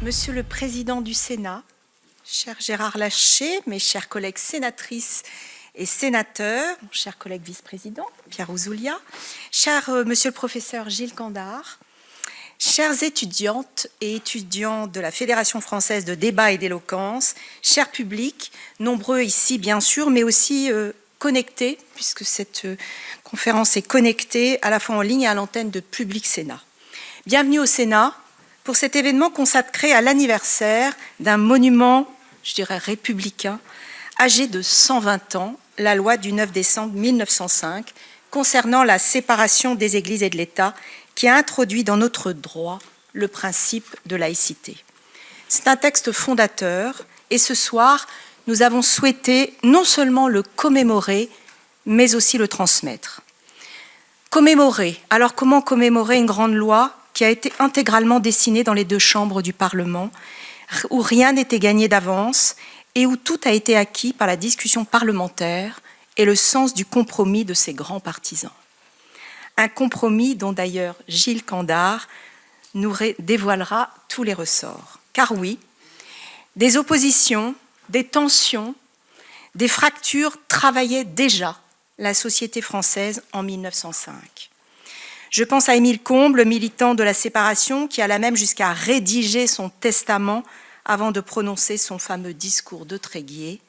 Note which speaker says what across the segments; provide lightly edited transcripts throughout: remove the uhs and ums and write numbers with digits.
Speaker 1: Monsieur le Président du Sénat, cher Gérard Larcher, mes chers collègues sénatrices et sénateurs, mon cher collègue vice-président Pierre Ouzoulias, cher Monsieur le professeur Gilles Candard, chères étudiantes et étudiants de la Fédération française de débat et d'éloquence, cher public, nombreux ici bien sûr, mais aussi connectés, puisque cette conférence est connectée à la fois en ligne et à l'antenne de Public Sénat. Bienvenue au Sénat pour cet événement consacré à l'anniversaire d'un monument, je dirais républicain, âgé de 120 ans, la loi du 9 décembre 1905, concernant la séparation des églises et de l'État, qui a introduit dans notre droit le principe de laïcité. C'est un texte fondateur et ce soir, nous avons souhaité non seulement le commémorer, mais aussi le transmettre. Commémorer. Alors comment commémorer une grande loi qui a été intégralement dessinée dans les deux chambres du Parlement, où rien n'était gagné d'avance et où tout a été acquis par la discussion parlementaire et le sens du compromis de ses grands partisans. Un compromis dont d'ailleurs Gilles Candard nous dévoilera tous les ressorts. Car oui, des oppositions, des tensions, des fractures travaillaient déjà la société française en 1905. Je pense à Émile Combes, le militant de la séparation, qui alla même jusqu'à rédiger son testament avant de prononcer son fameux discours de Tréguier,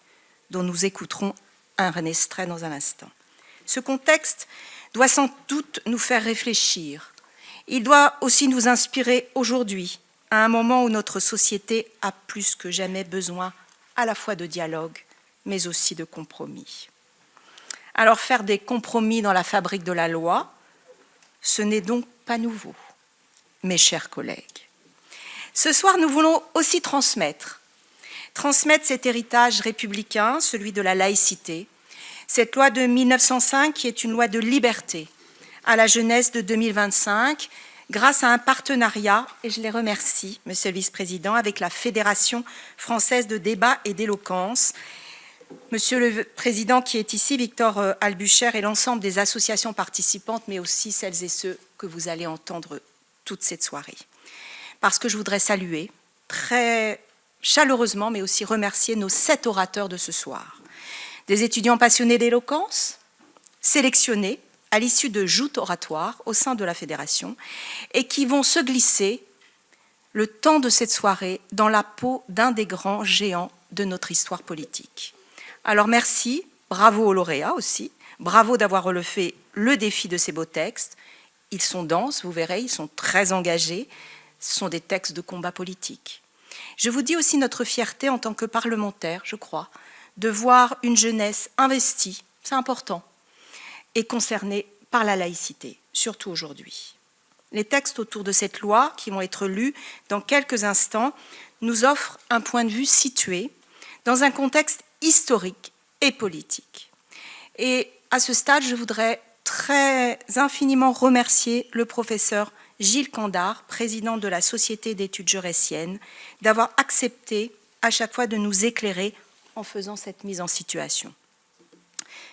Speaker 1: dont nous écouterons un extrait dans un instant. Ce contexte doit sans doute nous faire réfléchir. Il doit aussi nous inspirer aujourd'hui, à un moment où notre société a plus que jamais besoin à la fois de dialogue, mais aussi de compromis. Alors faire des compromis dans la fabrique de la loi, ce n'est donc pas nouveau, mes chers collègues. Ce soir, nous voulons aussi transmettre cet héritage républicain, celui de la laïcité, cette loi de 1905 qui est une loi de liberté à la jeunesse de 2025, grâce à un partenariat, et je les remercie, Monsieur le Vice-président, avec la Fédération française de débat et d'éloquence, Monsieur le Président qui est ici, Victor Albucher, et l'ensemble des associations participantes, mais aussi celles et ceux que vous allez entendre toute cette soirée. Parce que je voudrais saluer très chaleureusement, mais aussi remercier nos 7 orateurs de ce soir. Des étudiants passionnés d'éloquence, sélectionnés à l'issue de joutes oratoires au sein de la Fédération, et qui vont se glisser le temps de cette soirée dans la peau d'un des grands géants de notre histoire politique. Alors merci, bravo aux lauréats aussi, bravo d'avoir relevé le défi de ces beaux textes. Ils sont denses, vous verrez, ils sont très engagés, ce sont des textes de combat politique. Je vous dis aussi notre fierté en tant que parlementaire, je crois, de voir une jeunesse investie, c'est important, et concernée par la laïcité, surtout aujourd'hui. Les textes autour de cette loi, qui vont être lus dans quelques instants, nous offrent un point de vue situé dans un contexte historique et politique. Et à ce stade, je voudrais très infiniment remercier le professeur Gilles Candard, président de la Société d'études jurassiennes, d'avoir accepté à chaque fois de nous éclairer en faisant cette mise en situation.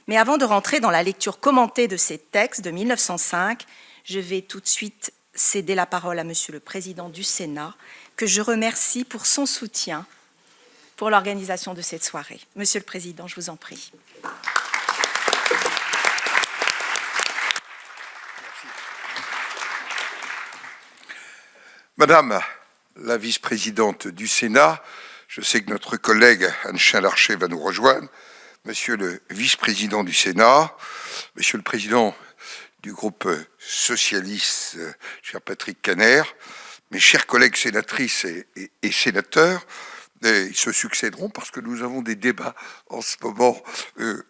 Speaker 1: Mais avant de rentrer dans la lecture commentée de ces textes de 1905, je vais tout de suite céder la parole à Monsieur le Président du Sénat, que je remercie pour son soutien pour l'organisation de cette soirée. Monsieur le Président, je vous en prie.
Speaker 2: Madame la vice-présidente du Sénat, je sais que notre collègue Anne Larcher va nous rejoindre. Monsieur le vice-président du Sénat, monsieur le président du groupe socialiste, cher Patrick Kanner, mes chers collègues sénatrices et sénateurs, ils se succéderont parce que nous avons des débats en ce moment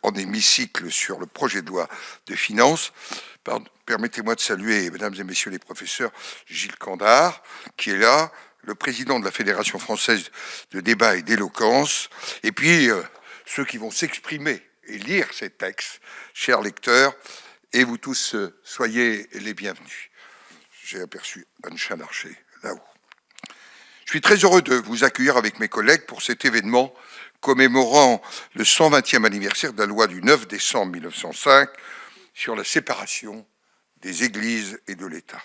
Speaker 2: en hémicycle sur le projet de loi de finances. Permettez-moi de saluer, mesdames et messieurs les professeurs, Gilles Candard, qui est là, le président de la Fédération française de débat et d'éloquence, et puis ceux qui vont s'exprimer et lire ces textes, chers lecteurs, et vous tous, soyez les bienvenus. J'ai aperçu Anne Larcher, là-haut. Je suis très heureux de vous accueillir avec mes collègues pour cet événement commémorant le 120e anniversaire de la loi du 9 décembre 1905 sur la séparation des églises et de l'État.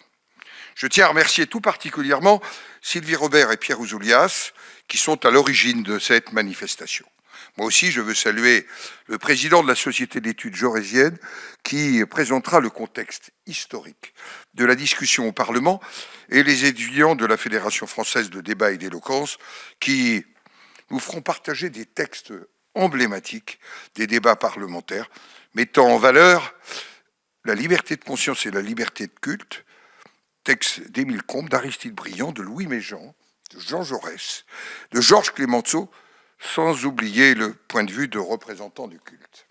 Speaker 2: Je tiens à remercier tout particulièrement Sylvie Robert et Pierre Ouzoulias, qui sont à l'origine de cette manifestation. Moi aussi, je veux saluer le président de la Société d'études jaurésienne qui présentera le contexte historique de la discussion au Parlement et les étudiants de la Fédération française de débat et d'éloquence qui nous feront partager des textes emblématiques des débats parlementaires mettant en valeur la liberté de conscience et la liberté de culte, texte d'Émile Combes, d'Aristide Briand, de Louis Méjean, de Jean Jaurès, de Georges Clémenceau, sans oublier le point de vue de représentants du culte.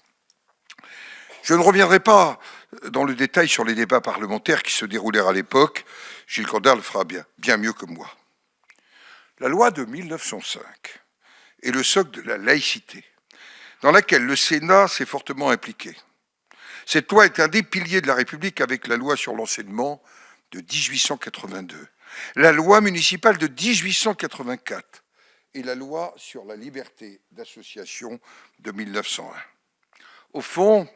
Speaker 2: Je ne reviendrai pas dans le détail sur les débats parlementaires qui se déroulèrent à l'époque. Gilles Corda le fera bien mieux que moi. La loi de 1905 est le socle de la laïcité, dans laquelle le Sénat s'est fortement impliqué. Cette loi est un des piliers de la République avec la loi sur l'enseignement de 1882, la loi municipale de 1884 et la loi sur la liberté d'association de 1901. Au fond,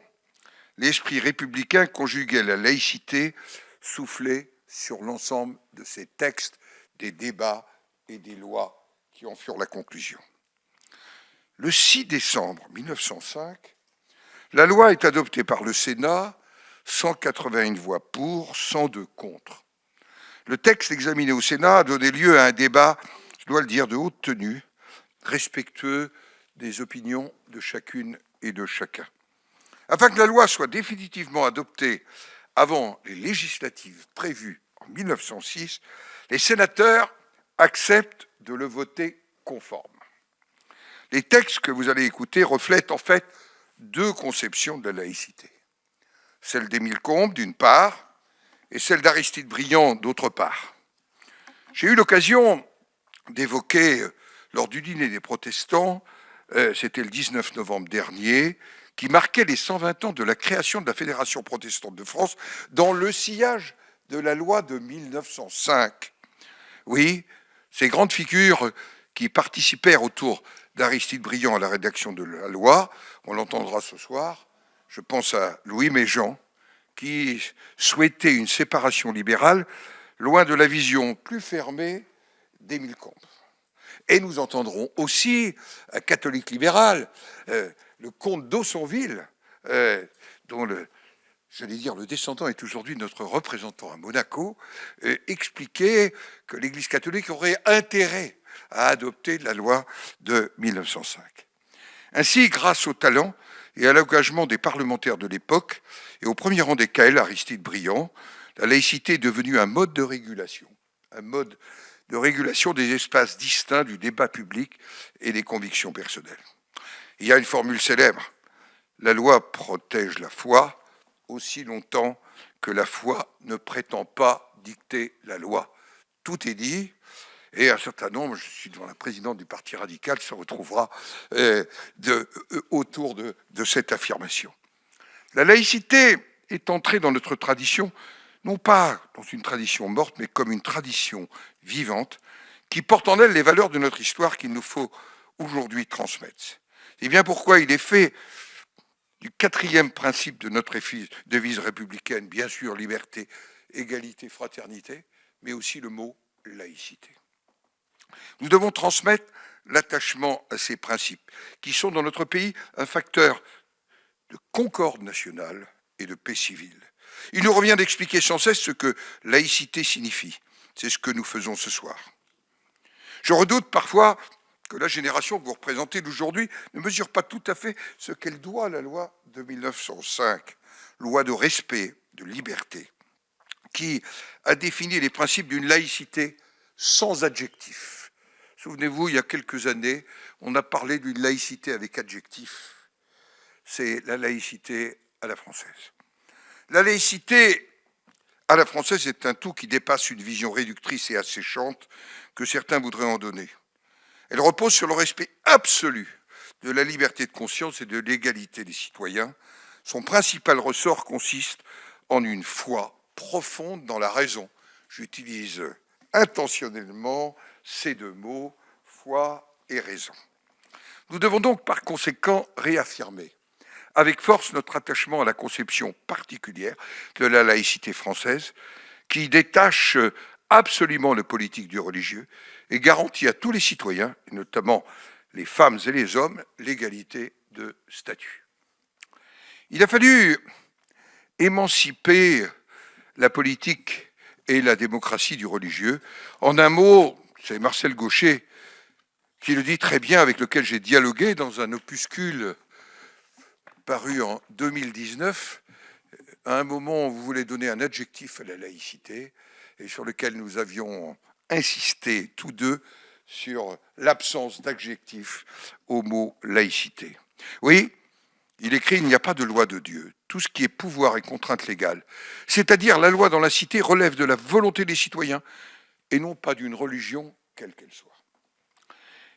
Speaker 2: l'esprit républicain conjuguait la laïcité, soufflait sur l'ensemble de ces textes, des débats et des lois qui en furent la conclusion. Le 6 décembre 1905, la loi est adoptée par le Sénat, 181 voix pour, 102 contre. Le texte examiné au Sénat a donné lieu à un débat, je dois le dire, de haute tenue, respectueux des opinions de chacune et de chacun. Afin que la loi soit définitivement adoptée avant les législatives prévues en 1906, les sénateurs acceptent de le voter conforme. Les textes que vous allez écouter reflètent en fait deux conceptions de la laïcité. Celle d'Émile Combes, d'une part, et celle d'Aristide Briand, d'autre part. J'ai eu l'occasion d'évoquer, lors du dîner des protestants, c'était le 19 novembre dernier, qui marquait les 120 ans de la création de la Fédération protestante de France dans le sillage de la loi de 1905. Oui, ces grandes figures qui participèrent autour d'Aristide Briand à la rédaction de la loi, on l'entendra ce soir, je pense à Louis Méjean, qui souhaitait une séparation libérale loin de la vision plus fermée d'Émile Combes. Et nous entendrons aussi un catholique libéral, le comte d'Aussonville, dont le descendant est aujourd'hui notre représentant à Monaco, expliquer que l'Église catholique aurait intérêt à adopter la loi de 1905. Ainsi, grâce au talent et à l'engagement des parlementaires de l'époque, et au premier rang desquels Aristide Briand, la laïcité est devenue un mode de régulation des espaces distincts du débat public et des convictions personnelles. Il y a une formule célèbre, la loi protège la foi aussi longtemps que la foi ne prétend pas dicter la loi. Tout est dit, et un certain nombre, je suis devant la présidente du Parti radical, se retrouvera autour de cette affirmation. La laïcité est entrée dans notre tradition, non pas dans une tradition morte, mais comme une tradition vivante, qui porte en elle les valeurs de notre histoire qu'il nous faut aujourd'hui transmettre. C'est bien pourquoi il est fait du quatrième principe de notre devise républicaine, bien sûr, liberté, égalité, fraternité, mais aussi le mot laïcité. Nous devons transmettre l'attachement à ces principes, qui sont dans notre pays un facteur de concorde nationale et de paix civile. Il nous revient d'expliquer sans cesse ce que laïcité signifie. C'est ce que nous faisons ce soir. Je redoute parfois que la génération que vous représentez d'aujourd'hui ne mesure pas tout à fait ce qu'elle doit à la loi de 1905, loi de respect, de liberté, qui a défini les principes d'une laïcité sans adjectif. Souvenez-vous, il y a quelques années, on a parlé d'une laïcité avec adjectif. C'est la laïcité à la française. La laïcité à la française est un tout qui dépasse une vision réductrice et asséchante que certains voudraient en donner. Elle repose sur le respect absolu de la liberté de conscience et de l'égalité des citoyens. Son principal ressort consiste en une foi profonde dans la raison. J'utilise intentionnellement ces deux mots, foi et raison. Nous devons donc par conséquent réaffirmer avec force notre attachement à la conception particulière de la laïcité française qui détache absolument la politique du religieux et garantit à tous les citoyens, et notamment les femmes et les hommes, l'égalité de statut. Il a fallu émanciper la politique et la démocratie du religieux. En un mot, c'est Marcel Gauchet qui le dit très bien, avec lequel j'ai dialogué dans un opuscule paru en 2019, à un moment où vous voulez donner un adjectif à la laïcité, et sur lequel nous avions insisté tous deux sur l'absence d'adjectif au mot laïcité. Oui, il écrit « Il n'y a pas de loi de Dieu. Tout ce qui est pouvoir et contrainte légale, c'est-à-dire la loi dans la cité, relève de la volonté des citoyens et non pas d'une religion quelle qu'elle soit. »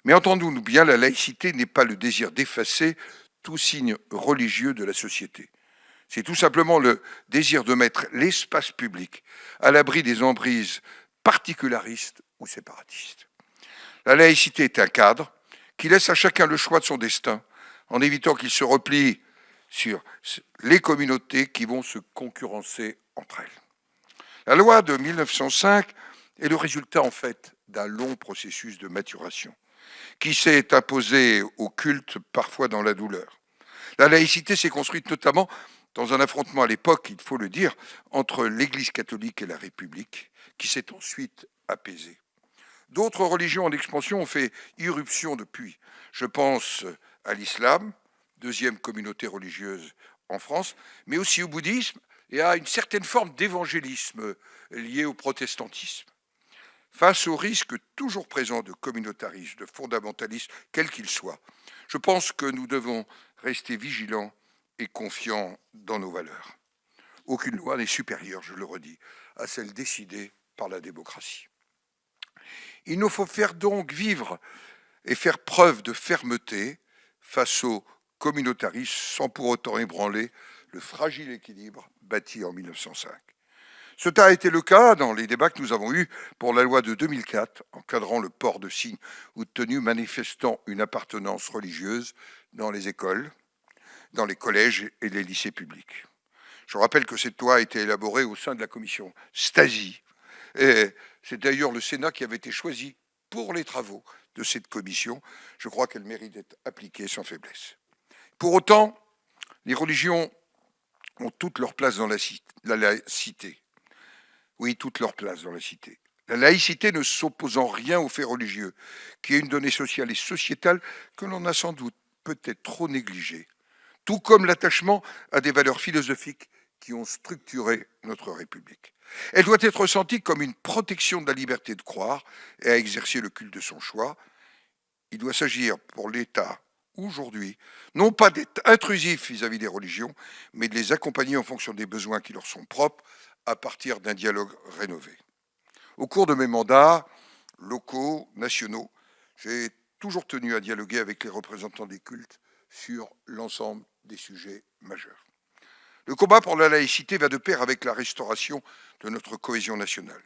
Speaker 2: Mais entendons-nous bien, la laïcité n'est pas le désir d'effacer tout signe religieux de la société. C'est tout simplement le désir de mettre l'espace public à l'abri des emprises particularistes ou séparatistes. La laïcité est un cadre qui laisse à chacun le choix de son destin, en évitant qu'il se replie sur les communautés qui vont se concurrencer entre elles. La loi de 1905 est le résultat en fait d'un long processus de maturation qui s'est imposé au culte parfois dans la douleur. La laïcité s'est construite notamment dans un affrontement à l'époque, il faut le dire, entre l'Église catholique et la République, qui s'est ensuite apaisé. D'autres religions en expansion ont fait irruption depuis. Je pense à l'islam, deuxième communauté religieuse en France, mais aussi au bouddhisme et à une certaine forme d'évangélisme lié au protestantisme. Face au risque toujours présent de communautarisme, de fondamentalisme, quel qu'il soit, je pense que nous devons rester vigilants et confiants dans nos valeurs. Aucune loi n'est supérieure, je le redis, à celle décidée par la démocratie. Il nous faut faire donc vivre et faire preuve de fermeté face au communautarisme sans pour autant ébranler le fragile équilibre bâti en 1905. Cela a été le cas dans les débats que nous avons eus pour la loi de 2004 encadrant le port de signes ou de tenues manifestant une appartenance religieuse dans les écoles, dans les collèges et les lycées publics. Je rappelle que cette loi a été élaborée au sein de la commission Stasi. Et c'est d'ailleurs le Sénat qui avait été choisi pour les travaux de cette commission. Je crois qu'elle mérite d'être appliquée sans faiblesse. Pour autant, les religions ont toute leur place dans la laïcité. Oui, toute leur place dans la cité. La laïcité ne s'oppose en rien aux faits religieux, qui est une donnée sociale et sociétale que l'on a sans doute peut-être trop négligée, tout comme l'attachement à des valeurs philosophiques qui ont structuré notre République. Elle doit être ressentie comme une protection de la liberté de croire et à exercer le culte de son choix. Il doit s'agir pour l'État, aujourd'hui, non pas d'être intrusif vis-à-vis des religions, mais de les accompagner en fonction des besoins qui leur sont propres, à partir d'un dialogue rénové. Au cours de mes mandats locaux, nationaux, j'ai toujours tenu à dialoguer avec les représentants des cultes sur l'ensemble des sujets majeurs. Le combat pour la laïcité va de pair avec la restauration de notre cohésion nationale.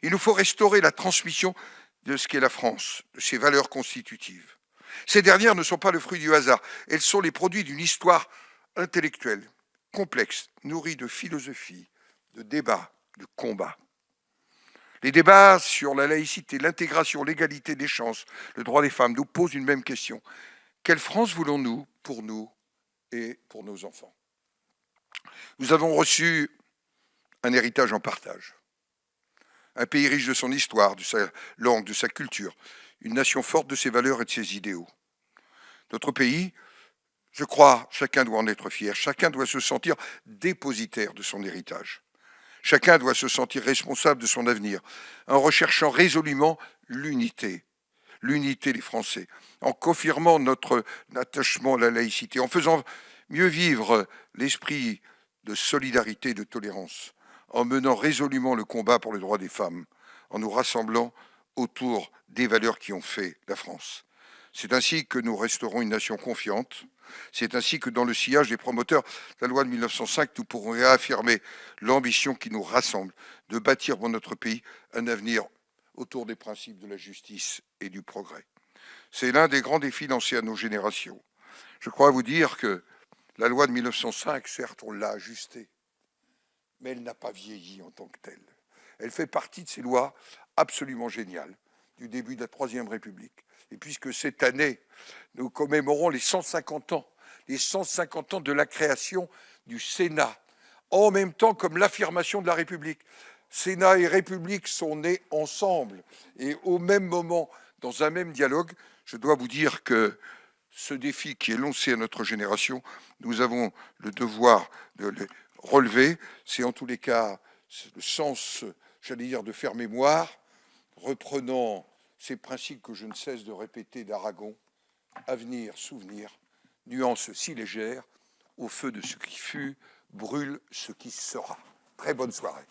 Speaker 2: Il nous faut restaurer la transmission de ce qu'est la France, de ses valeurs constitutives. Ces dernières ne sont pas le fruit du hasard, elles sont les produits d'une histoire intellectuelle, complexe, nourrie de philosophie, de débats, de combats. Les débats sur la laïcité, l'intégration, l'égalité des chances, le droit des femmes nous posent une même question. Quelle France voulons-nous pour nous et pour nos enfants? Nous avons reçu un héritage en partage. Un pays riche de son histoire, de sa langue, de sa culture, une nation forte de ses valeurs et de ses idéaux. Notre pays, je crois, chacun doit en être fier, chacun doit se sentir dépositaire de son héritage. Chacun doit se sentir responsable de son avenir, en recherchant résolument l'unité des Français, en confirmant notre attachement à la laïcité, en faisant mieux vivre l'esprit de solidarité et de tolérance, en menant résolument le combat pour les droits des femmes, en nous rassemblant autour des valeurs qui ont fait la France. C'est ainsi que nous resterons une nation confiante. C'est ainsi que dans le sillage des promoteurs de la loi de 1905, nous pourrons réaffirmer l'ambition qui nous rassemble de bâtir pour notre pays un avenir autour des principes de la justice et du progrès. C'est l'un des grands défis lancés à nos générations. Je crois vous dire que la loi de 1905, certes, on l'a ajustée, mais elle n'a pas vieilli en tant que telle. Elle fait partie de ces lois absolument géniales du début de la Troisième République. Et puisque cette année, nous commémorons les 150 ans de la création du Sénat, en même temps comme l'affirmation de la République. Sénat et République sont nés ensemble et au même moment, dans un même dialogue. Je dois vous dire que ce défi qui est lancé à notre génération, nous avons le devoir de le relever. C'est en tous les cas le sens, j'allais dire, de faire mémoire, reprenant ces principes que je ne cesse de répéter d'Aragon: avenir, souvenir, nuance si légère, au feu de ce qui fut, brûle ce qui sera. Très bonne soirée.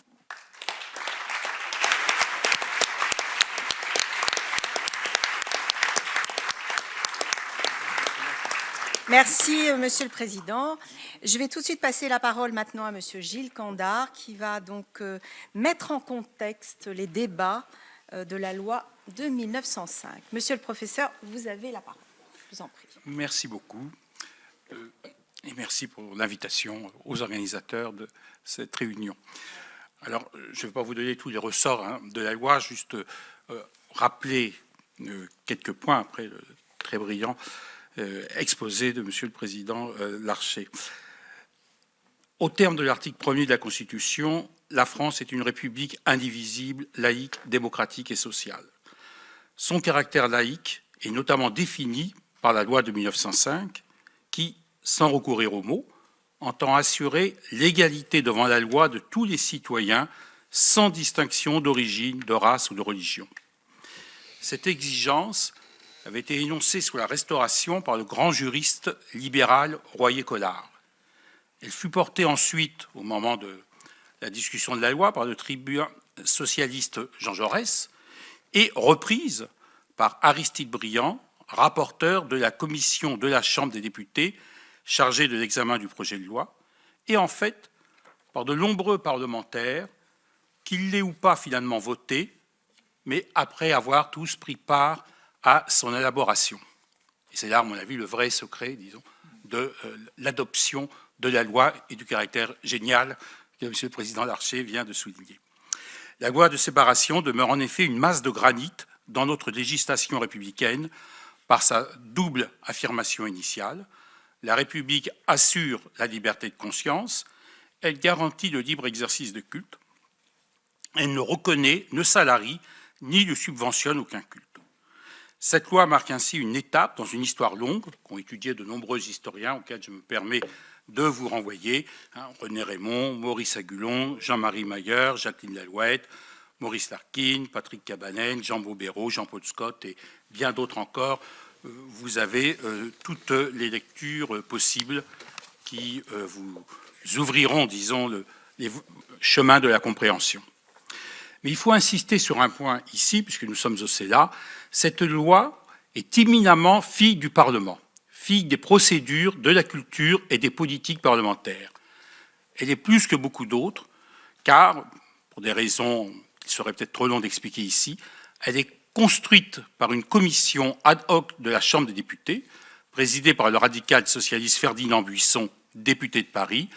Speaker 1: Merci, Monsieur le Président. Je vais tout de suite passer la parole maintenant à Monsieur Gilles Candard, qui va donc mettre en contexte les débats de la loi de 1905. Monsieur le professeur, vous avez la parole. Je vous en prie.
Speaker 3: Merci beaucoup. Et merci pour l'invitation aux organisateurs de cette réunion. Alors, je ne vais pas vous donner tous les ressorts de la loi, juste rappeler quelques points après le très brillant exposé de Monsieur le Président Larcher. Au terme de l'article 1er de la Constitution, la France est une république indivisible, laïque, démocratique et sociale. Son caractère laïque est notamment défini par la loi de 1905 qui, sans recourir aux mots, entend assurer l'égalité devant la loi de tous les citoyens sans distinction d'origine, de race ou de religion. Cette exigence avait été énoncée sous la Restauration par le grand juriste libéral Royer-Collard. Elle fut portée ensuite, au moment de la discussion de la loi, par le tribun socialiste Jean Jaurès et reprise par Aristide Briand, rapporteur de la commission de la Chambre des députés chargée de l'examen du projet de loi, et en fait par de nombreux parlementaires, qu'ils l'aient ou pas finalement voté, mais après avoir tous pris part à son élaboration. Et c'est là, à mon avis, le vrai secret, disons, de l'adoption de la loi et du caractère génial que M. le Président Larcher vient de souligner. La loi de séparation demeure en effet une masse de granit dans notre législation républicaine par sa double affirmation initiale. La République assure la liberté de conscience, elle garantit le libre exercice de culte, elle ne reconnaît, ne salarie, ni ne subventionne aucun culte. Cette loi marque ainsi une étape dans une histoire longue qu'ont étudié de nombreux historiens auxquels je me permets de vous renvoyer, René Raymond, Maurice Agulon, Jean-Marie Mayer, Jacqueline Lalouette, Maurice Larkin, Patrick Cabanel, Jean Bobéro, Jean-Paul Scott et bien d'autres encore. Vous avez toutes les lectures possibles qui vous ouvriront, disons, les chemins de la compréhension. Mais il faut insister sur un point ici, puisque nous sommes au Sénat. Cette loi est éminemment fille du Parlement, fille des procédures, de la culture et des politiques parlementaires. Elle est plus que beaucoup d'autres, car, pour des raisons qu'il serait peut-être trop long d'expliquer ici, elle est construite par une commission ad hoc de la Chambre des députés, présidée par le radical socialiste Ferdinand Buisson, député de Paris,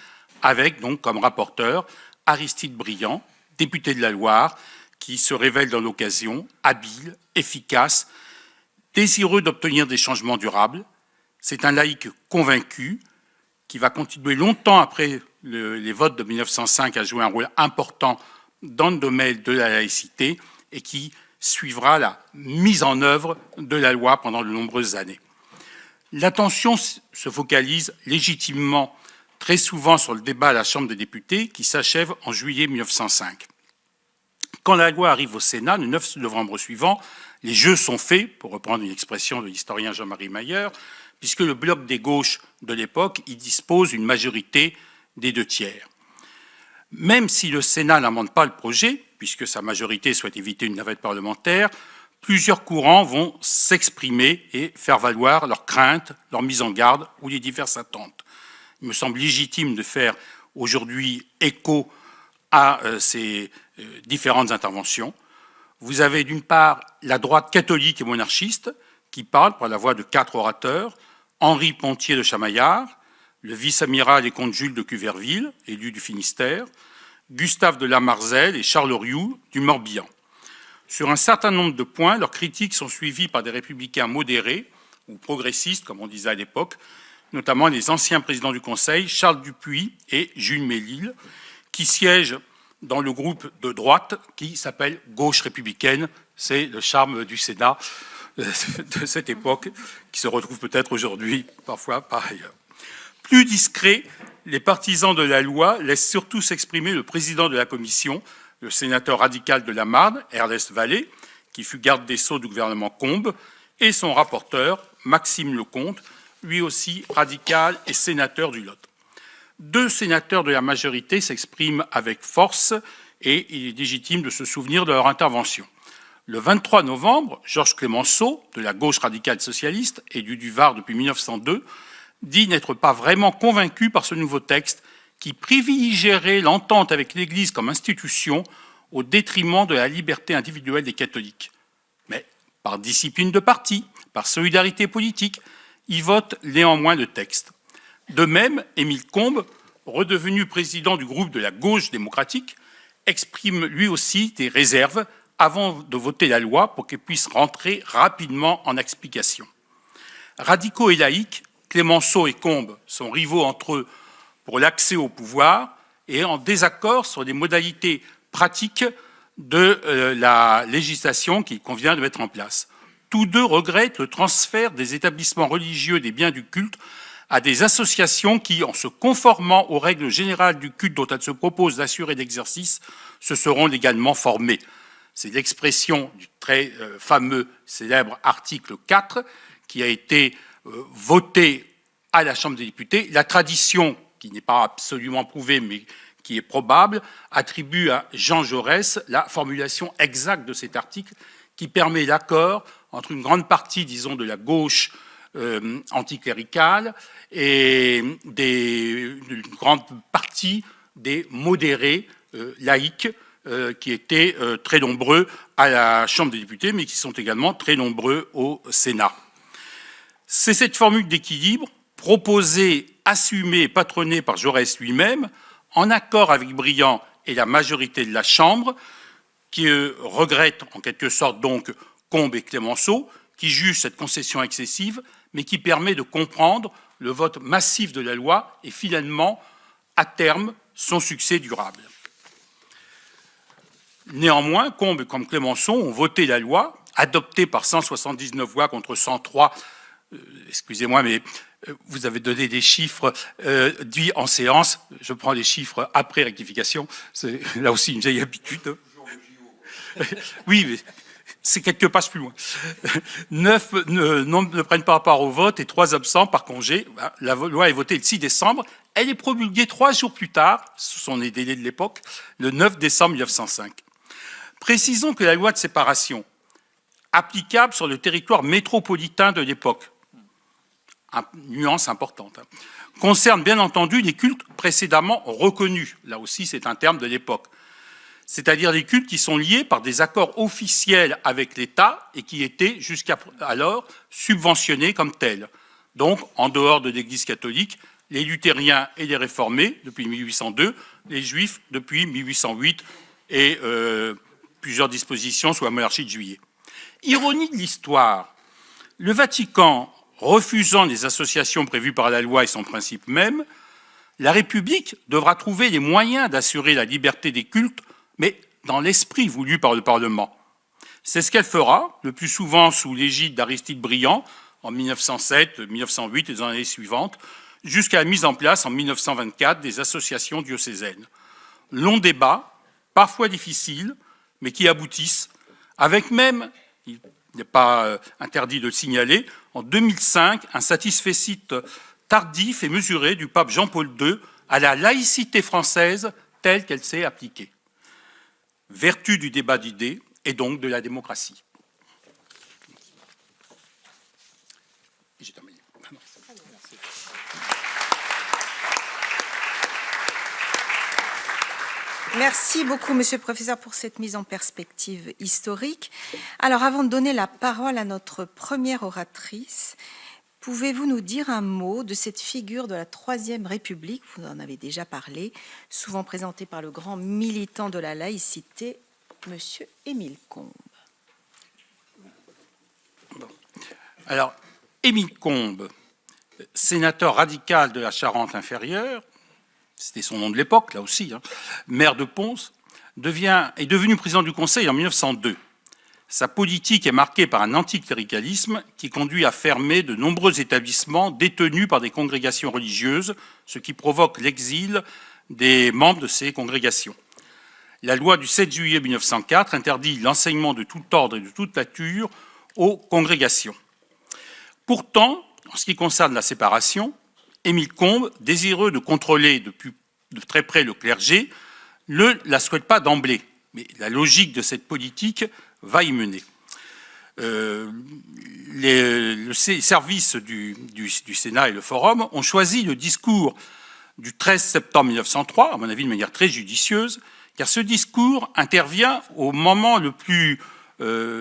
Speaker 3: avec donc comme rapporteur Aristide Briand, député de la Loire, qui se révèle dans l'occasion habile, efficace, désireux d'obtenir des changements durables. C'est un laïc convaincu qui va continuer longtemps après les votes de 1905 à jouer un rôle important dans le domaine de la laïcité et qui suivra la mise en œuvre de la loi pendant de nombreuses années. L'attention se focalise légitimement très souvent sur le débat à la Chambre des députés qui s'achève en juillet 1905. Quand la loi arrive au Sénat, le 9 novembre suivant, les jeux sont faits, pour reprendre une expression de l'historien Jean-Marie Mayer, puisque le bloc des gauches de l'époque y dispose d'une majorité des 2/3. Même si le Sénat n'amende pas le projet, puisque sa majorité souhaite éviter une navette parlementaire, plusieurs courants vont s'exprimer et faire valoir leurs craintes, leurs mises en garde ou les diverses attentes. Il me semble légitime de faire aujourd'hui écho à ces différentes interventions. Vous avez d'une part la droite catholique et monarchiste qui parle par la voix de 4 orateurs, Henri Pontier de Chamaillard, le vice-amiral et comte Jules de Cuverville, élu du Finistère, Gustave de Lamartine et Charles Rioux du Morbihan. Sur un certain nombre de points, leurs critiques sont suivies par des républicains modérés ou progressistes, comme on disait à l'époque, notamment les anciens présidents du Conseil, Charles Dupuy et Jules Ménil, qui siègent dans le groupe de droite qui s'appelle Gauche républicaine. C'est le charme du Sénat de cette époque, qui se retrouve peut-être aujourd'hui parfois par ailleurs. Plus discret, les partisans de la loi laissent surtout s'exprimer le président de la commission, le sénateur radical de la Marne, Ernest Vallée, qui fut garde des Sceaux du gouvernement Combes, et son rapporteur, Maxime Lecomte, lui aussi radical et sénateur du Lot. Deux sénateurs de la majorité s'expriment avec force et il est légitime de se souvenir de leur intervention. Le 23 novembre, Georges Clemenceau, de la gauche radicale socialiste, élu du Var depuis 1902, dit n'être pas vraiment convaincu par ce nouveau texte qui privilégierait l'entente avec l'Église comme institution au détriment de la liberté individuelle des catholiques. Mais par discipline de parti, par solidarité politique, il vote néanmoins le texte. De même, Émile Combes, redevenu président du groupe de la gauche démocratique, exprime lui aussi des réserves avant de voter la loi pour qu'elle puisse rentrer rapidement en application. Radicaux et laïcs, Clemenceau et Combes sont rivaux entre eux pour l'accès au pouvoir et en désaccord sur les modalités pratiques de la législation qu'il convient de mettre en place. Tous deux regrettent le transfert des établissements religieux des biens du culte à des associations qui, en se conformant aux règles générales du culte dont elles se proposent d'assurer l'exercice, se seront légalement formées. C'est l'expression du très fameux, célèbre article 4 qui a été voté à la Chambre des députés. La tradition, qui n'est pas absolument prouvée, mais qui est probable, attribue à Jean Jaurès la formulation exacte de cet article qui permet l'accord entre une grande partie, disons, de la gauche anticléricale et une grande partie des modérés laïcs qui étaient très nombreux à la Chambre des députés, mais qui sont également très nombreux au Sénat. C'est cette formule d'équilibre, proposée, assumée et patronnée par Jaurès lui-même, en accord avec Briand et la majorité de la Chambre, qui regrette en quelque sorte donc Combes et Clemenceau, qui jugent cette concession excessive, mais qui permet de comprendre le vote massif de la loi et finalement, à terme, son succès durable. Néanmoins, Combes comme Clemenceau ont voté la loi, adoptée par 179 voix contre 103. Excusez-moi, mais vous avez donné des chiffres dits en séance. Je prends les chiffres après rectification. C'est là aussi une vieille habitude. Oui, mais c'est quelques pages plus loin. 9 ne prennent pas part au vote et 3 absents par congé. La loi est votée le 6 décembre. Elle est promulguée 3 jours plus tard, ce sont les délais de l'époque, le 9 décembre 1905. Précisons que la loi de séparation, applicable sur le territoire métropolitain de l'époque, nuance importante, concerne bien entendu les cultes précédemment reconnus. Là aussi, c'est un terme de l'époque. C'est-à-dire les cultes qui sont liés par des accords officiels avec l'État et qui étaient jusqu'alors subventionnés comme tels. Donc, en dehors de l'Église catholique, les luthériens et les réformés depuis 1802, les juifs depuis 1808 et plusieurs dispositions sous la monarchie de Juillet. Ironie de l'histoire, le Vatican refusant les associations prévues par la loi et son principe même, la République devra trouver les moyens d'assurer la liberté des cultes, mais dans l'esprit voulu par le Parlement. C'est ce qu'elle fera, le plus souvent sous l'égide d'Aristide Briand, en 1907, 1908 et les années suivantes, jusqu'à la mise en place en 1924 des associations diocésaines. Long débat, parfois difficile, mais qui aboutissent, avec même, il n'est pas interdit de le signaler, en 2005, un satisfecit tardif et mesuré du pape Jean-Paul II à la laïcité française telle qu'elle s'est appliquée. Vertu du débat d'idées et donc de la démocratie. J'ai terminé.
Speaker 1: Merci beaucoup, Monsieur le Professeur, pour cette mise en perspective historique. Alors, avant de donner la parole à notre première oratrice, pouvez-vous nous dire un mot de cette figure de la Troisième République, vous en avez déjà parlé, souvent présentée par le grand militant de la laïcité, Monsieur Émile Combes?
Speaker 3: Alors, Émile Combes, sénateur radical de la Charente-Inférieure, c'était son nom de l'époque, là aussi, maire de Pons, est devenu président du Conseil en 1902. Sa politique est marquée par un anticléricalisme qui conduit à fermer de nombreux établissements détenus par des congrégations religieuses, ce qui provoque l'exil des membres de ces congrégations. La loi du 7 juillet 1904 interdit l'enseignement de tout ordre et de toute nature aux congrégations. Pourtant, en ce qui concerne la séparation, Émile Combes, désireux de contrôler de très près le clergé, ne la souhaite pas d'emblée. Mais la logique de cette politique va y mener. Les services du Sénat et le Forum ont choisi le discours du 13 septembre 1903, à mon avis de manière très judicieuse, car ce discours intervient au moment le plus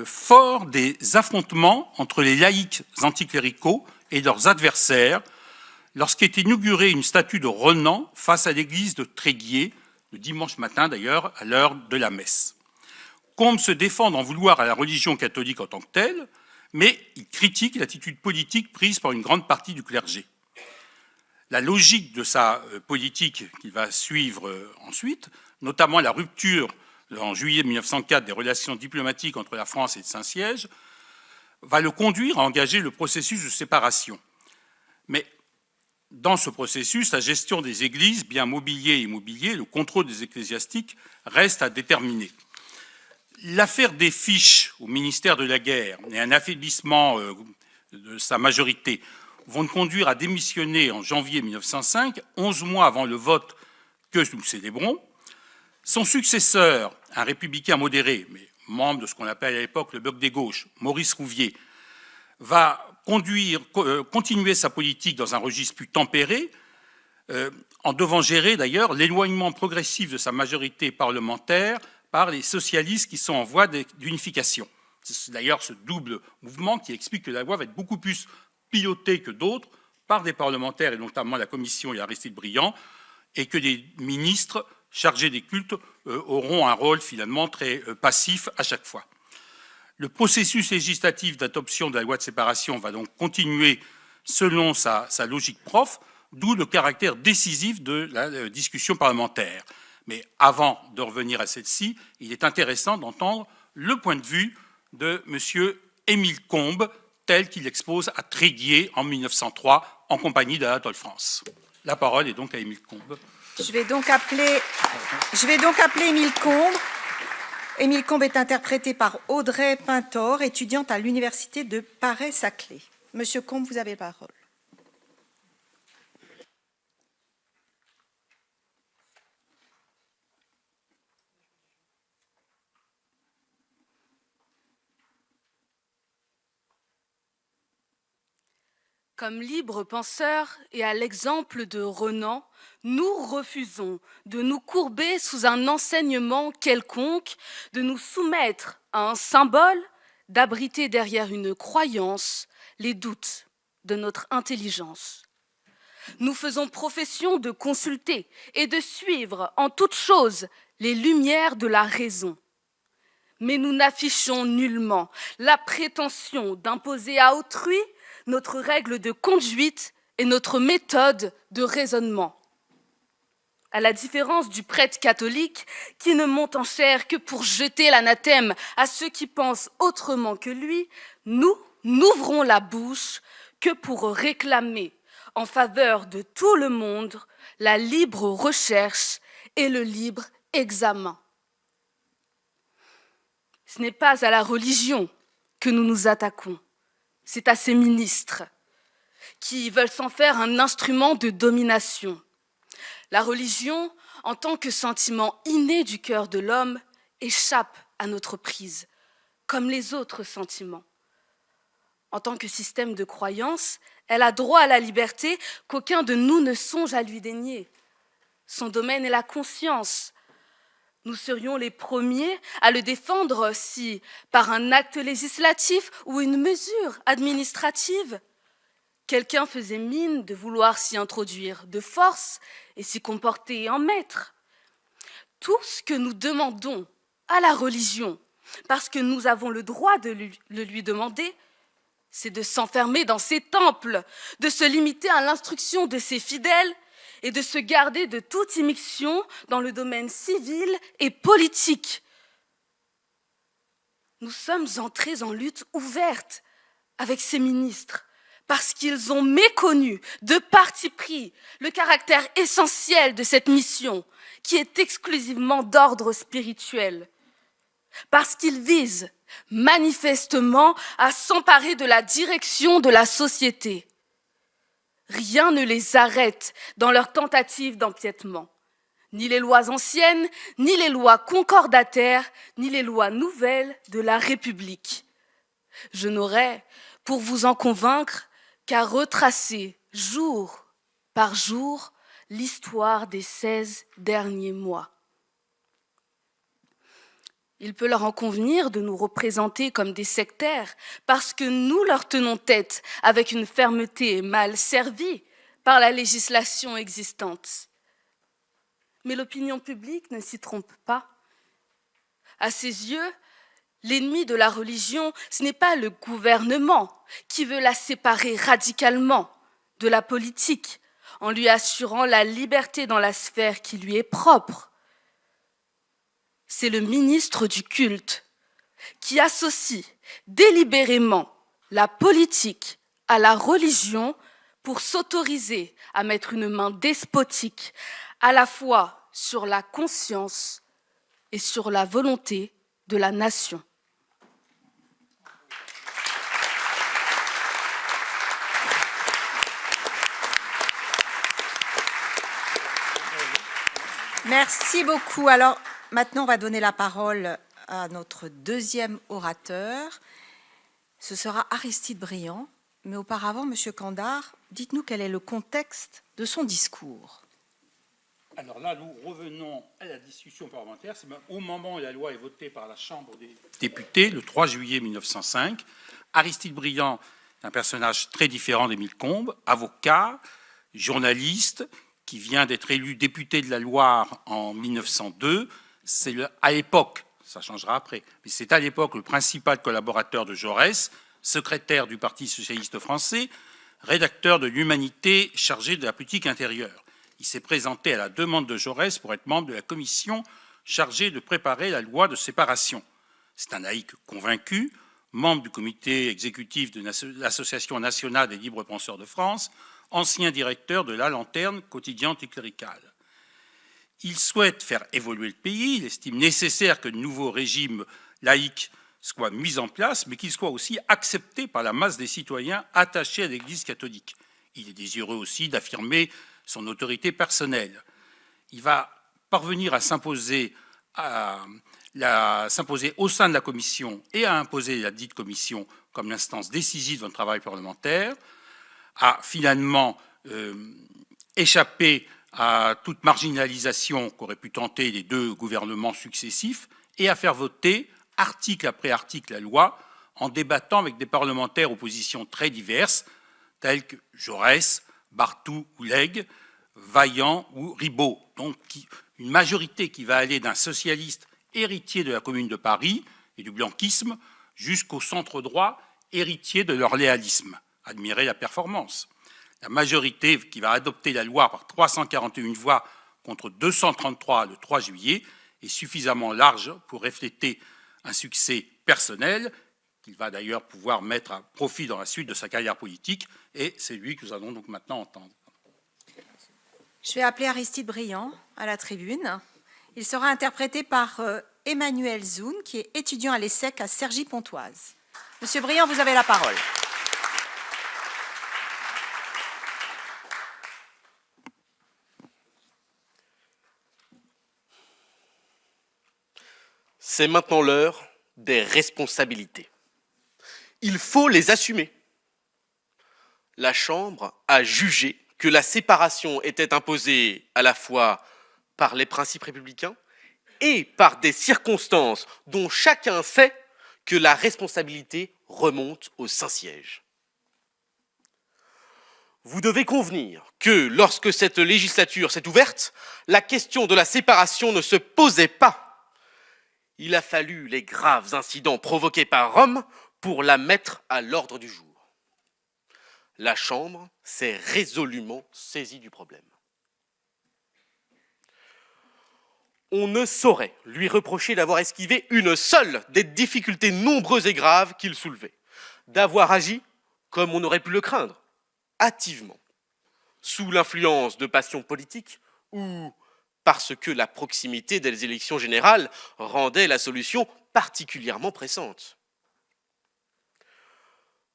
Speaker 3: fort des affrontements entre les laïcs anticléricaux et leurs adversaires, lorsqu'est inaugurée une statue de Renan face à l'église de Tréguier, le dimanche matin d'ailleurs, à l'heure de la messe. Combes se défend d'en vouloir à la religion catholique en tant que telle, mais il critique l'attitude politique prise par une grande partie du clergé. La logique de sa politique qu'il va suivre ensuite, notamment la rupture en juillet 1904 des relations diplomatiques entre la France et le Saint-Siège, va le conduire à engager le processus de séparation. Mais dans ce processus, la gestion des églises, biens mobiliers et immobiliers, le contrôle des ecclésiastiques reste à déterminer. L'affaire des fiches au ministère de la Guerre et un affaiblissement de sa majorité vont le conduire à démissionner en janvier 1905, 11 mois avant le vote que nous célébrons. Son successeur, un républicain modéré, mais membre de ce qu'on appelle à l'époque le bloc des gauches, Maurice Rouvier, va continuer sa politique dans un registre plus tempéré, en devant gérer d'ailleurs l'éloignement progressif de sa majorité parlementaire par les socialistes qui sont en voie d'unification. C'est d'ailleurs ce double mouvement qui explique que la loi va être beaucoup plus pilotée que d'autres par des parlementaires, et notamment la Commission et Aristide Briand, et que les ministres chargés des cultes auront un rôle finalement très passif à chaque fois. Le processus législatif d'adoption de la loi de séparation va donc continuer selon sa logique propre, d'où le caractère décisif de la discussion parlementaire. Mais avant de revenir à celle-ci, il est intéressant d'entendre le point de vue de M. Émile Combes, tel qu'il expose à Tréguier en 1903, en compagnie d'Anatole France. La parole est donc à Émile Combes.
Speaker 1: Je vais donc appeler Émile Combes. Émile Combes est interprété par Audrey Pintor, étudiante à l'université de Paray-Saclay. Monsieur Combes, vous avez la parole.
Speaker 4: Comme libres penseurs et à l'exemple de Renan, nous refusons de nous courber sous un enseignement quelconque, de nous soumettre à un symbole, d'abriter derrière une croyance les doutes de notre intelligence. Nous faisons profession de consulter et de suivre en toutes choses les lumières de la raison. Mais nous n'affichons nullement la prétention d'imposer à autrui notre règle de conduite et notre méthode de raisonnement. À la différence du prêtre catholique qui ne monte en chair que pour jeter l'anathème à ceux qui pensent autrement que lui, nous n'ouvrons la bouche que pour réclamer en faveur de tout le monde la libre recherche et le libre examen. Ce n'est pas à la religion que nous nous attaquons. C'est à ces ministres qui veulent s'en faire un instrument de domination. La religion, en tant que sentiment inné du cœur de l'homme, échappe à notre prise, comme les autres sentiments. En tant que système de croyance, elle a droit à la liberté qu'aucun de nous ne songe à lui dénier. Son domaine est la conscience. Nous serions les premiers à le défendre si, par un acte législatif ou une mesure administrative, quelqu'un faisait mine de vouloir s'y introduire de force et s'y comporter en maître. Tout ce que nous demandons à la religion, parce que nous avons le droit de le lui demander, c'est de s'enfermer dans ses temples, de se limiter à l'instruction de ses fidèles et de se garder de toute immixtion dans le domaine civil et politique. Nous sommes entrés en lutte ouverte avec ces ministres parce qu'ils ont méconnu de parti pris le caractère essentiel de cette mission qui est exclusivement d'ordre spirituel, parce qu'ils visent manifestement à s'emparer de la direction de la société. Rien ne les arrête dans leur tentative d'empiètement. Ni les lois anciennes, ni les lois concordataires, ni les lois nouvelles de la République. Je n'aurai, pour vous en convaincre, qu'à retracer jour par jour l'histoire des 16 derniers mois. Il peut leur en convenir de nous représenter comme des sectaires parce que nous leur tenons tête avec une fermeté mal servie par la législation existante. Mais l'opinion publique ne s'y trompe pas. À ses yeux, l'ennemi de la religion, ce n'est pas le gouvernement qui veut la séparer radicalement de la politique en lui assurant la liberté dans la sphère qui lui est propre. C'est le ministre du culte qui associe délibérément la politique à la religion pour s'autoriser à mettre une main despotique à la fois sur la conscience et sur la volonté de la nation.
Speaker 1: Merci beaucoup. Alors, maintenant, on va donner la parole à notre deuxième orateur. Ce sera Aristide Briand. Mais auparavant, Monsieur Candard, dites-nous quel est le contexte de son discours.
Speaker 3: Alors là, nous revenons à la discussion parlementaire. C'est au moment où la loi est votée par la Chambre des députés, le 3 juillet 1905. Aristide Briand est un personnage très différent d'Émile Combes, avocat, journaliste, qui vient d'être élu député de la Loire en 1902. C'est à l'époque, ça changera après, mais c'est à l'époque le principal collaborateur de Jaurès, secrétaire du Parti socialiste français, rédacteur de l'Humanité chargé de la politique intérieure. Il s'est présenté à la demande de Jaurès pour être membre de la commission chargée de préparer la loi de séparation. C'est un laïc convaincu, membre du comité exécutif de l'Association nationale des libres penseurs de France, ancien directeur de La Lanterne, quotidien anticlérical. Il souhaite faire évoluer le pays, il estime nécessaire que de nouveaux régimes laïques soient mis en place, mais qu'ils soient aussi acceptés par la masse des citoyens attachés à l'Église catholique. Il est désireux aussi d'affirmer son autorité personnelle. Il va parvenir à s'imposer au sein de la commission et à imposer la dite commission comme l'instance décisive dans le travail parlementaire, à finalement échapper à toute marginalisation qu'auraient pu tenter les deux gouvernements successifs et à faire voter article après article la loi en débattant avec des parlementaires aux positions très diverses tels que Jaurès, Barthou ou Lègue, Vaillant ou Ribot. Donc une majorité qui va aller d'un socialiste héritier de la Commune de Paris et du blanquisme jusqu'au centre droit héritier de l'orléanisme. Admirez la performance. La majorité qui va adopter la loi par 341 voix contre 233 le 3 juillet est suffisamment large pour refléter un succès personnel qu'il va d'ailleurs pouvoir mettre à profit dans la suite de sa carrière politique, et c'est lui que nous allons donc maintenant entendre.
Speaker 1: Je vais appeler Aristide Briand à la tribune. Il sera interprété par Emmanuel Zoun, qui est étudiant à l'ESSEC à Cergy-Pontoise. Monsieur Briand, vous avez la parole.
Speaker 5: C'est maintenant l'heure des responsabilités. Il faut les assumer. La Chambre a jugé que la séparation était imposée à la fois par les principes républicains et par des circonstances dont chacun sait que la responsabilité remonte au Saint-Siège. vous devez convenir que lorsque cette législature s'est ouverte, la question de la séparation ne se posait pas. Il a fallu les graves incidents provoqués par Rome pour la mettre à l'ordre du jour. La Chambre s'est résolument saisie du problème. On ne saurait lui reprocher d'avoir esquivé une seule des difficultés nombreuses et graves qu'il soulevait, d'avoir agi, comme on aurait pu le craindre, hâtivement, sous l'influence de passions politiques ou parce que la proximité des élections générales rendait la solution particulièrement pressante.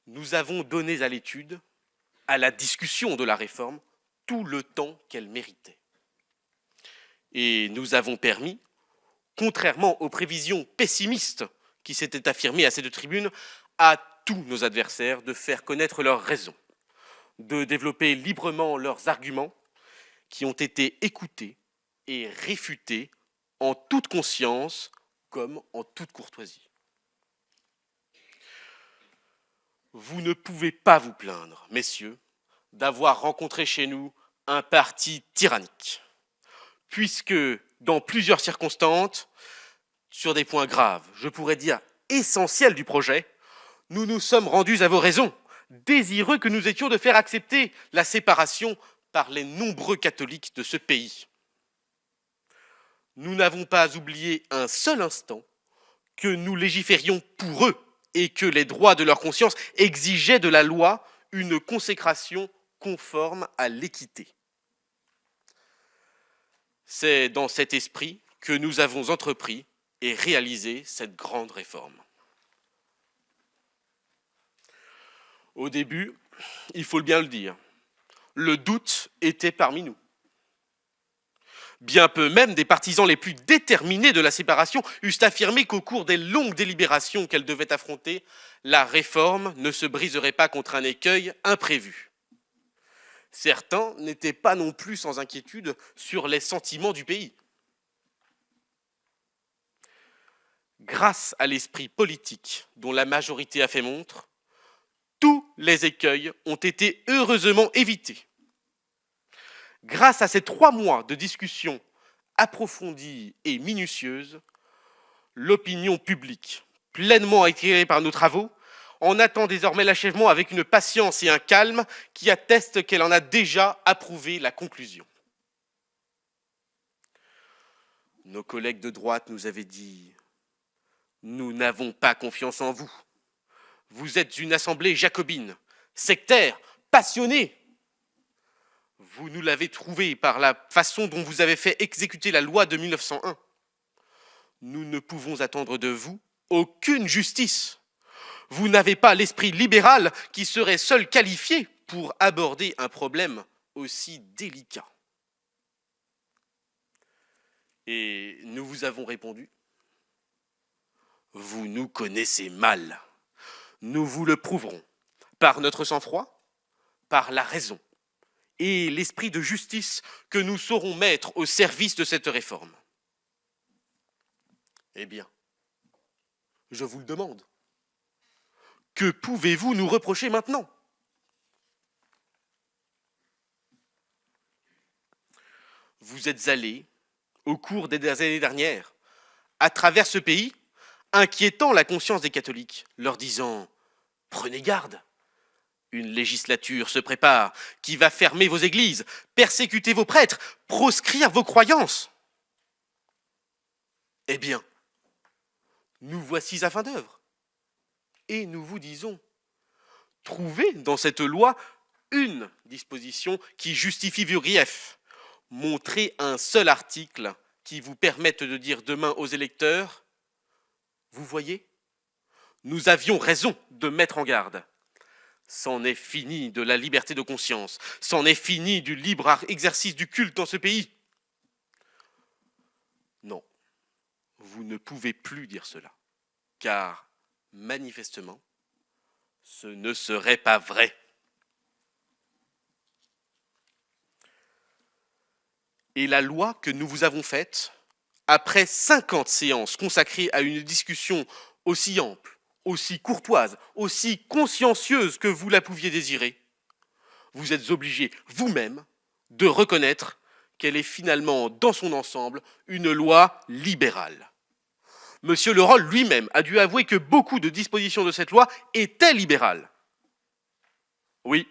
Speaker 5: Nous avons donné à l'étude, à la discussion de la réforme, tout le temps qu'elle méritait. Et nous avons permis, contrairement aux prévisions pessimistes qui s'étaient affirmées à cette tribune, à tous nos adversaires de faire connaître leurs raisons, de développer librement leurs arguments qui ont été écoutés et réfutés en toute conscience comme en toute courtoisie. Vous ne pouvez pas vous plaindre, messieurs, d'avoir rencontré chez nous un parti tyrannique, puisque dans plusieurs circonstances, sur des points graves, je pourrais dire essentiels du projet, nous nous sommes rendus à vos raisons, désireux que nous étions de faire accepter la séparation par les nombreux catholiques de ce pays. Nous n'avons pas oublié un seul instant que nous légiférions pour eux et que les droits de leur conscience exigeaient de la loi une consécration conforme à l'équité. C'est dans cet esprit que nous avons entrepris et réalisé cette grande réforme. Au début, il faut bien le dire, le doute était parmi nous. Bien peu même des partisans les plus déterminés de la séparation eussent affirmé qu'au cours des longues délibérations qu'elle devait affronter, la réforme ne se briserait pas contre un écueil imprévu. Certains n'étaient pas non plus sans inquiétude sur les sentiments du pays. Grâce à l'esprit politique dont la majorité a fait montre, tous les écueils ont été heureusement évités. Grâce à ces 3 mois de discussions approfondies et minutieuses, l'opinion publique, pleinement éclairée par nos travaux, en attend désormais l'achèvement avec une patience et un calme qui attestent qu'elle en a déjà approuvé la conclusion. Nos collègues de droite nous avaient dit « Nous n'avons pas confiance en vous. Vous êtes une assemblée jacobine, sectaire, passionnée. Vous nous l'avez trouvé par la façon dont vous avez fait exécuter la loi de 1901. Nous ne pouvons attendre de vous aucune justice. Vous n'avez pas l'esprit libéral qui serait seul qualifié pour aborder un problème aussi délicat. » Et nous vous avons répondu « Vous nous connaissez mal. Nous vous le prouverons par notre sang-froid, par la raison et l'esprit de justice que nous saurons mettre au service de cette réforme. » Eh bien, je vous le demande. Que pouvez-vous nous reprocher maintenant ? Vous êtes allés, au cours des années dernières, à travers ce pays, inquiétant la conscience des catholiques, leur disant « Prenez garde, une législature se prépare qui va fermer vos églises, persécuter vos prêtres, proscrire vos croyances. » Eh bien, nous voici à fin d'œuvre. Et nous vous disons, trouvez dans cette loi une disposition qui justifie vos griefs. Montrez un seul article qui vous permette de dire demain aux électeurs, vous voyez, nous avions raison de mettre en garde. C'en est fini de la liberté de conscience, c'en est fini du libre exercice du culte dans ce pays. Non, vous ne pouvez plus dire cela, car manifestement, ce ne serait pas vrai. Et la loi que nous vous avons faite, après 50 séances consacrées à une discussion aussi ample, aussi courtoise, aussi consciencieuse que vous la pouviez désirer, vous êtes obligé vous-même de reconnaître qu'elle est finalement, dans son ensemble, une loi libérale. Monsieur Le Roll lui-même a dû avouer que beaucoup de dispositions de cette loi étaient libérales. Oui,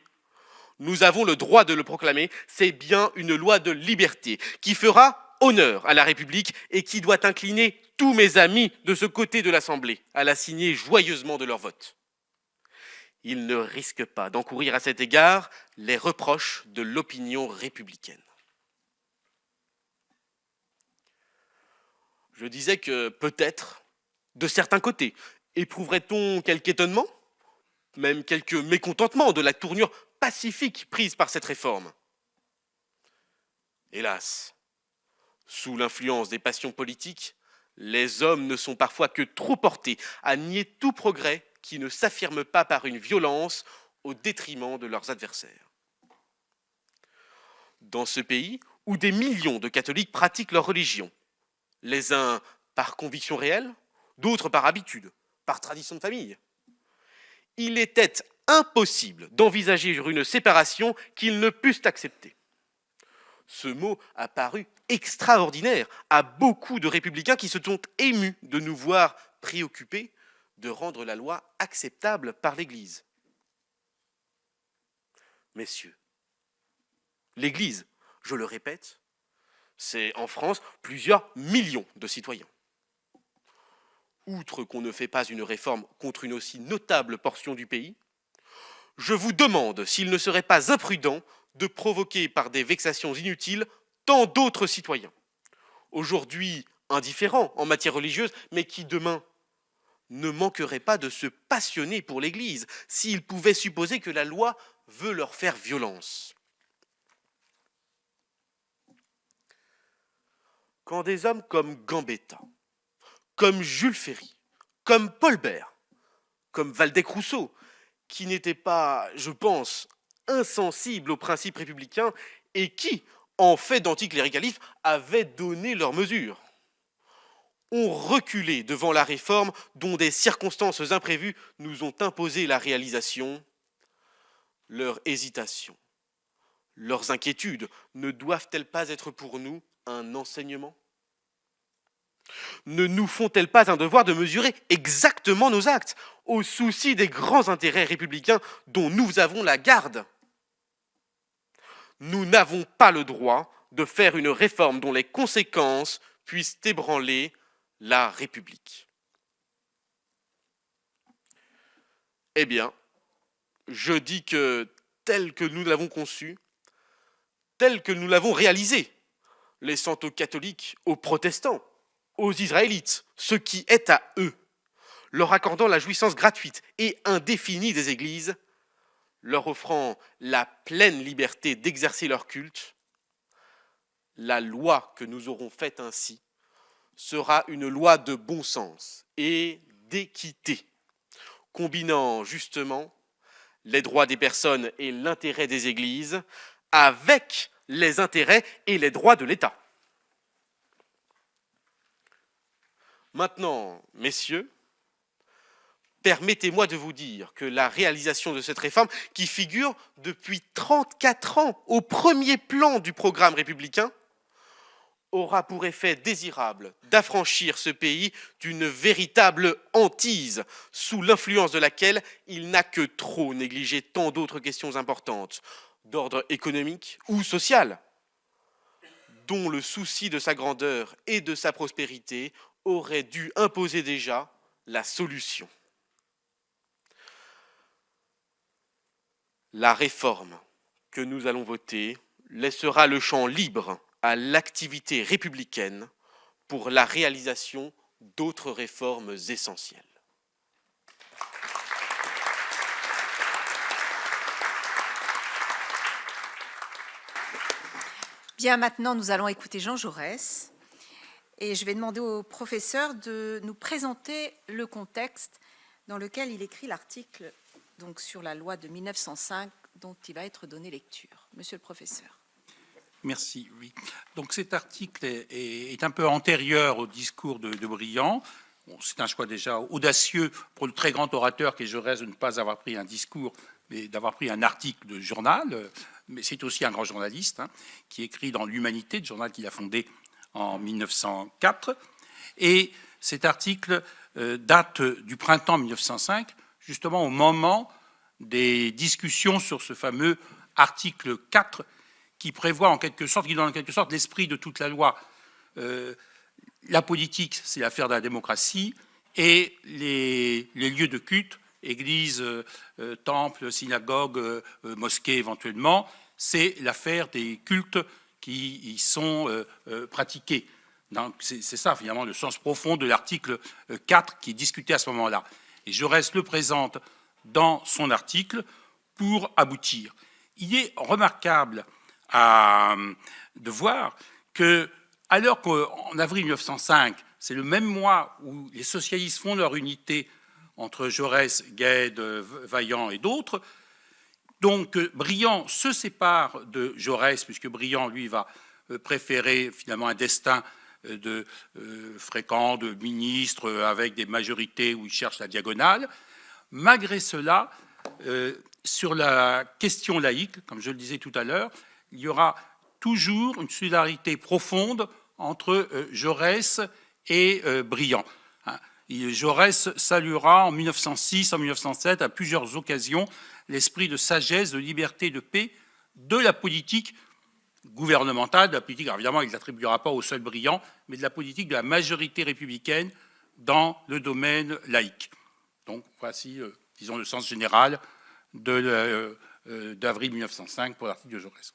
Speaker 5: nous avons le droit de le proclamer, c'est bien une loi de liberté qui fera honneur à la République et qui doit incliner tous mes amis de ce côté de l'Assemblée à la signer joyeusement de leur vote. Ils ne risquent pas d'encourir à cet égard les reproches de l'opinion républicaine. Je disais que peut-être, de certains côtés, éprouverait-on quelque étonnement, même quelque mécontentement de la tournure pacifique prise par cette réforme. Hélas, sous l'influence des passions politiques, les hommes ne sont parfois que trop portés à nier tout progrès qui ne s'affirme pas par une violence au détriment de leurs adversaires. Dans ce pays où des millions de catholiques pratiquent leur religion, les uns par conviction réelle, d'autres par habitude, par tradition de famille, il était impossible d'envisager une séparation qu'ils ne pussent accepter. Ce mot a paru extraordinaire à beaucoup de républicains qui se sont émus de nous voir préoccupés de rendre la loi acceptable par l'Église. Messieurs, l'Église, je le répète, c'est en France plusieurs millions de citoyens. Outre qu'on ne fait pas une réforme contre une aussi notable portion du pays, je vous demande s'il ne serait pas imprudent de provoquer par des vexations inutiles tant d'autres citoyens, aujourd'hui indifférents en matière religieuse, mais qui demain ne manqueraient pas de se passionner pour l'Église s'ils pouvaient supposer que la loi veut leur faire violence. Quand des hommes comme Gambetta, comme Jules Ferry, comme Paul Bert, comme Waldeck-Rousseau, qui n'étaient pas, je pense, insensibles aux principes républicains et qui, en fait d'anticléricalisme, avaient donné leurs mesures, ont reculé devant la réforme dont des circonstances imprévues nous ont imposé la réalisation. Leur hésitation, leurs inquiétudes ne doivent-elles pas être pour nous un enseignement ? Ne nous font-elles pas un devoir de mesurer exactement nos actes au souci des grands intérêts républicains dont nous avons la garde ? Nous n'avons pas le droit de faire une réforme dont les conséquences puissent ébranler la République. Eh bien, je dis que tel que nous l'avons conçu, tel que nous l'avons réalisé, laissant aux catholiques, aux protestants, aux Israélites ce qui est à eux, leur accordant la jouissance gratuite et indéfinie des églises, leur offrant la pleine liberté d'exercer leur culte, la loi que nous aurons faite ainsi sera une loi de bon sens et d'équité, combinant justement les droits des personnes et l'intérêt des églises avec les intérêts et les droits de l'État. Maintenant, messieurs, permettez-moi de vous dire que la réalisation de cette réforme, qui figure depuis 34 ans au premier plan du programme républicain, aura pour effet désirable d'affranchir ce pays d'une véritable hantise sous l'influence de laquelle il n'a que trop négligé tant d'autres questions importantes d'ordre économique ou social, dont le souci de sa grandeur et de sa prospérité aurait dû imposer déjà la solution. La réforme que nous allons voter laissera le champ libre à l'activité républicaine pour la réalisation d'autres réformes essentielles.
Speaker 1: Bien, maintenant, nous allons écouter Jean Jaurès. Et je vais demander au professeur de nous présenter le contexte dans lequel il écrit l'article donc, sur la loi de 1905 dont il va être donné lecture. Monsieur le professeur.
Speaker 3: Merci, oui. Donc cet article est un peu antérieur au discours de Briand. Bon, c'est un choix déjà audacieux pour le très grand orateur qu'est Jaurès de ne pas avoir pris un discours mais d'avoir pris un article de journal, mais c'est aussi un grand journaliste, qui écrit dans l'Humanité, le journal qu'il a fondé en 1904. Et cet article date du printemps 1905, justement au moment des discussions sur ce fameux article 4 qui prévoit en quelque sorte, qui donne en quelque sorte l'esprit de toute la loi. La politique, c'est l'affaire de la démocratie, et les lieux de culte, églises, temples, synagogues, mosquées éventuellement, c'est l'affaire des cultes qui y sont pratiqués. Donc c'est ça finalement le sens profond de l'article 4 qui est discuté à ce moment-là. Et Jaurès le présente dans son article pour aboutir. Il est remarquable de voir que, alors qu'en avril 1905, c'est le même mois où les socialistes font leur unité entre Jaurès, Gued, Vaillant et d'autres, donc Briand se sépare de Jaurès, puisque Briand, lui, va préférer finalement un destin de fréquent, de ministre, avec des majorités où il cherche la diagonale. Malgré cela, sur la question laïque, comme je le disais tout à l'heure, il y aura toujours une solidarité profonde entre Jaurès et Briand. Jaurès saluera en 1906, en 1907, à plusieurs occasions, l'esprit de sagesse, de liberté, de paix de la politique gouvernementale, de la politique, alors évidemment, il ne l'attribuera pas au seul Briand, mais de la politique de la majorité républicaine dans le domaine laïque. Donc voici, disons, le sens général d'avril 1905 pour l'article de Jaurès.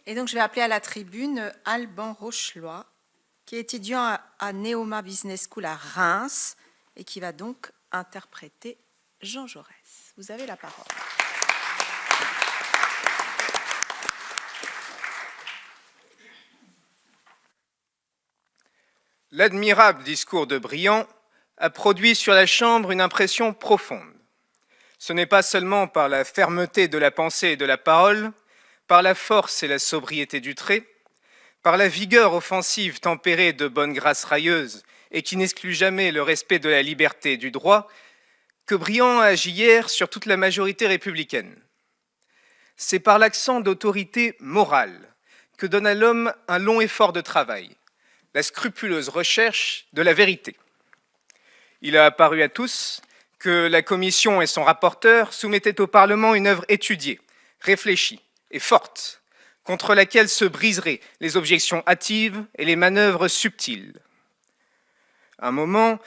Speaker 1: Et donc, je vais appeler à la tribune Alban Rochelois, qui est étudiant à Neoma Business School à Reims et qui va donc interpréter Jean Jaurès. Vous avez la parole.
Speaker 6: L'admirable discours de Briand a produit sur la Chambre une impression profonde. Ce n'est pas seulement par la fermeté de la pensée et de la parole, par la force et la sobriété du trait, par la vigueur offensive tempérée de bonne grâce railleuse et qui n'exclut jamais le respect de la liberté et du droit, que Briand a agi hier sur toute la majorité républicaine. C'est par l'accent d'autorité morale que donne à l'homme un long effort de travail, la scrupuleuse recherche de la vérité. Il a apparu à tous que la Commission et son rapporteur soumettaient au Parlement une œuvre étudiée, réfléchie et forte, contre laquelle se briseraient les objections hâtives et les manœuvres subtiles. À un moment,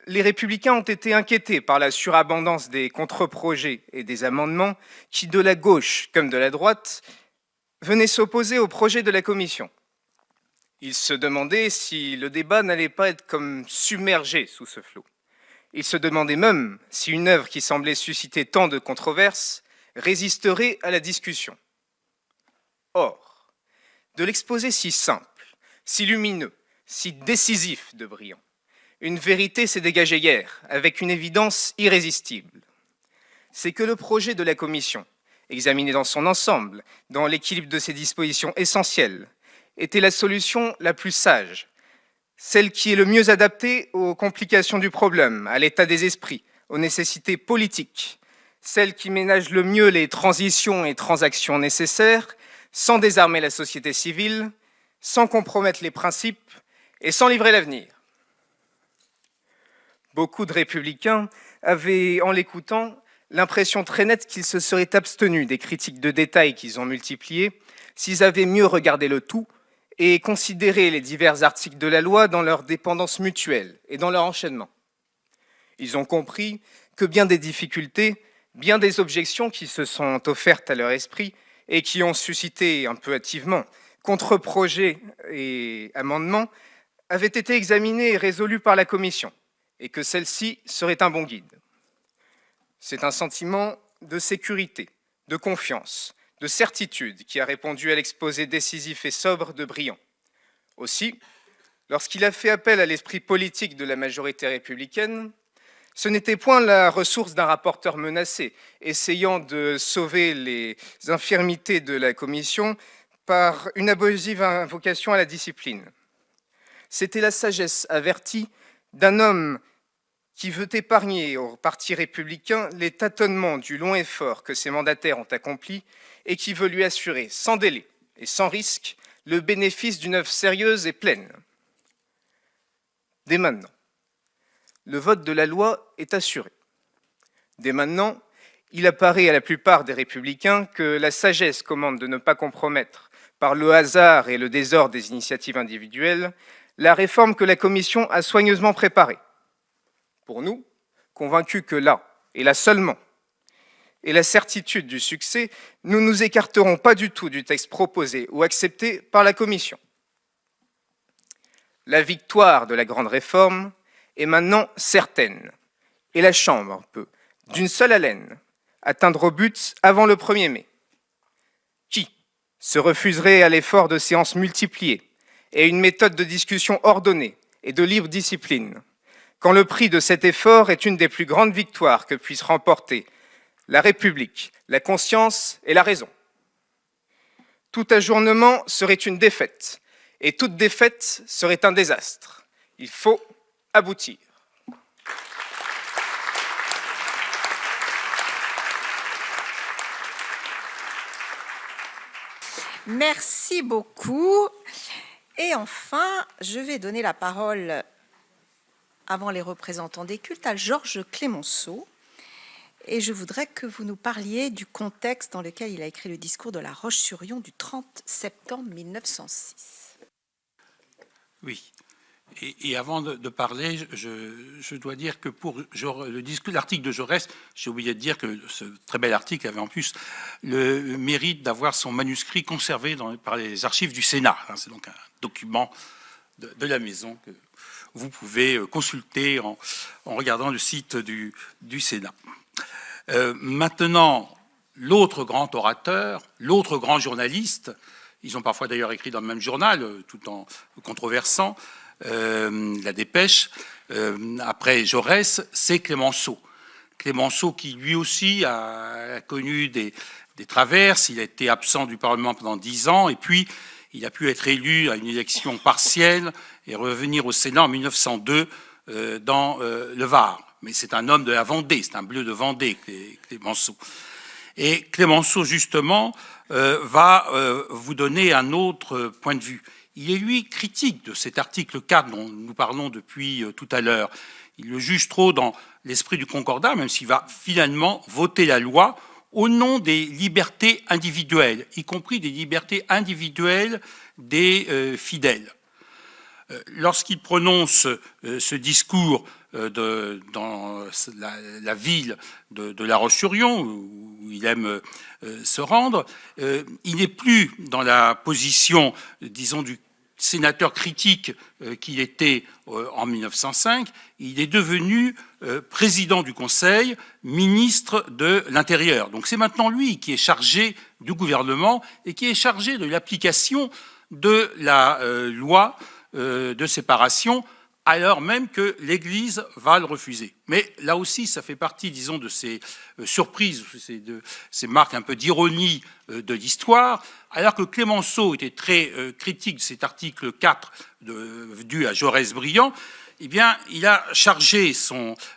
Speaker 6: les Républicains ont été inquiétés par la surabondance des contre-projets et des amendements qui, de la gauche comme de la droite, venaient s'opposer au projet de la Commission. Ils se demandaient si le débat n'allait pas être comme submergé sous ce flot. Ils se demandaient même si une œuvre qui semblait susciter tant de controverses résisterait à la discussion. Or, de l'exposé si simple, si lumineux, si décisif de Briand, une vérité s'est dégagée hier, avec une évidence irrésistible. C'est que le projet de la Commission, examiné dans son ensemble, dans l'équilibre de ses dispositions essentielles, était la solution la plus sage, celle qui est le mieux adaptée aux complications du problème, à l'état des esprits, aux nécessités politiques, celle qui ménage le mieux les transitions et transactions nécessaires, sans désarmer la société civile, sans compromettre les principes et sans livrer l'avenir. Beaucoup de républicains avaient, en l'écoutant, l'impression très nette qu'ils se seraient abstenus des critiques de détail qu'ils ont multipliées s'ils avaient mieux regardé le tout et considéré les divers articles de la loi dans leur dépendance mutuelle et dans leur enchaînement. Ils ont compris que bien des difficultés, bien des objections qui se sont offertes à leur esprit et qui ont suscité un peu hâtivement contre-projets et amendements avaient été examinés et résolus par la Commission et que celle-ci serait un bon guide. C'est un sentiment de sécurité, de confiance, de certitude qui a répondu à l'exposé décisif et sobre de Briand. Aussi, lorsqu'il a fait appel à l'esprit politique de la majorité républicaine, ce n'était point la ressource d'un rapporteur menacé, essayant de sauver les infirmités de la Commission par une abusive invocation à la discipline. C'était la sagesse avertie d'un homme qui veut épargner au Parti républicain les tâtonnements du long effort que ses mandataires ont accompli et qui veut lui assurer sans délai et sans risque le bénéfice d'une œuvre sérieuse et pleine. Dès maintenant, le vote de la loi est assuré. Dès maintenant, il apparaît à la plupart des républicains que la sagesse commande de ne pas compromettre, par le hasard et le désordre des initiatives individuelles, la réforme que la Commission a soigneusement préparée. Pour nous, convaincus que là, et là seulement, et la certitude du succès, nous ne nous écarterons pas du tout du texte proposé ou accepté par la Commission. La victoire de la grande réforme est maintenant certaine, et la Chambre peut, d'une seule haleine, atteindre au but avant le 1er mai. Qui se refuserait à l'effort de séances multipliées et à une méthode de discussion ordonnée et de libre discipline, quand le prix de cet effort est une des plus grandes victoires que puissent remporter la République, la conscience et la raison? Tout ajournement serait une défaite, et toute défaite serait un désastre. Il faut aboutir.
Speaker 1: Merci beaucoup. Et enfin, je vais donner la parole, avant les représentants des cultes, à Georges Clemenceau. Et je voudrais que vous nous parliez du contexte dans lequel il a écrit le discours de La Roche-sur-Yon du 30 septembre 1906.
Speaker 3: Oui. Et avant de parler, je dois dire que pour le discours, l'article de Jaurès, j'ai oublié de dire que ce très bel article avait en plus le mérite d'avoir son manuscrit conservé par les archives du Sénat. C'est donc un document de la maison que vous pouvez consulter en regardant le site du Sénat. Maintenant, l'autre grand orateur, l'autre grand journaliste, ils ont parfois d'ailleurs écrit dans le même journal, tout en controversant, la Dépêche, après Jaurès, c'est Clemenceau. Clemenceau qui lui aussi a connu des traverses, il a été absent du Parlement pendant 10 ans, et puis il a pu être élu à une élection partielle et revenir au Sénat en 1902 dans le Var. Mais c'est un homme de la Vendée, c'est un bleu de Vendée, Clemenceau. Et Clemenceau, justement, va vous donner un autre point de vue. Il est, lui, critique de cet article 4 dont nous parlons depuis tout à l'heure. Il le juge trop dans l'esprit du Concordat, même s'il va finalement voter la loi au nom des libertés individuelles, y compris des libertés individuelles des fidèles. Lorsqu'il prononce ce discours dans la ville de La Roche-sur-Yon, où il aime se rendre, il n'est plus dans la position, disons, du sénateur critique qu'il était en 1905, il est devenu président du Conseil, ministre de l'Intérieur. Donc c'est maintenant lui qui est chargé du gouvernement et qui est chargé de l'application de la loi de séparation, alors même que l'Église va le refuser. Mais là aussi, ça fait partie, disons, de ces surprises, de ces marques un peu d'ironie de l'histoire, alors que Clemenceau était très critique de cet article 4 dû à Jaurès-Briand. Eh bien, il a chargé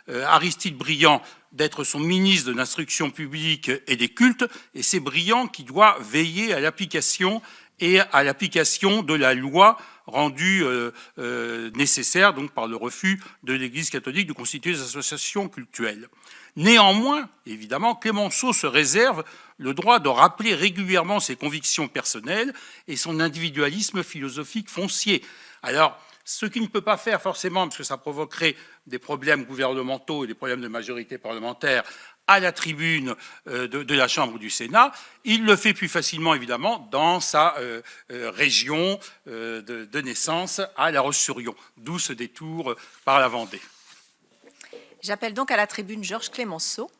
Speaker 3: Aristide Briand d'être son ministre de l'instruction publique et des cultes, et c'est Briand qui doit veiller à l'application de la loi rendue nécessaire donc par le refus de l'Église catholique de constituer des associations cultuelles. Néanmoins, évidemment, Clemenceau se réserve le droit de rappeler régulièrement ses convictions personnelles et son individualisme philosophique foncier. Alors, ce qu'il ne peut pas faire forcément, parce que ça provoquerait des problèmes gouvernementaux et des problèmes de majorité parlementaire à la tribune de la Chambre du Sénat, il le fait plus facilement, évidemment, dans sa région de naissance, à La Roche-sur-Yon, d'où ce détour par la Vendée.
Speaker 1: J'appelle donc à la tribune Georges Clemenceau.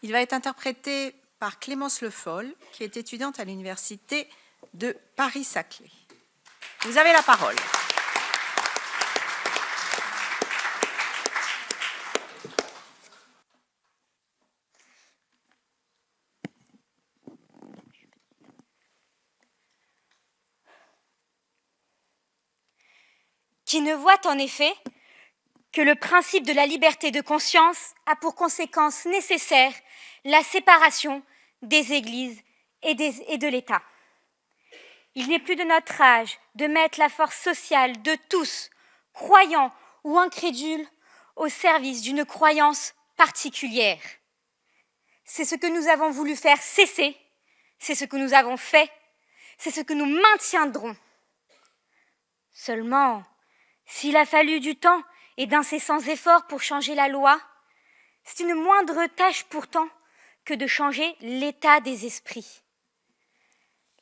Speaker 1: Il va être interprété par Clémence Le Foll, qui est étudiante à l'université de Paris-Saclay. Vous avez la parole.
Speaker 7: Qui ne voit en effet que le principe de la liberté de conscience a pour conséquence nécessaire la séparation des églises et de l'État. Il n'est plus de notre âge de mettre la force sociale de tous, croyants ou incrédules, au service d'une croyance particulière. C'est ce que nous avons voulu faire cesser, c'est ce que nous avons fait, c'est ce que nous maintiendrons. Seulement, s'il a fallu du temps et d'incessants efforts pour changer la loi, c'est une moindre tâche pourtant que de changer l'état des esprits.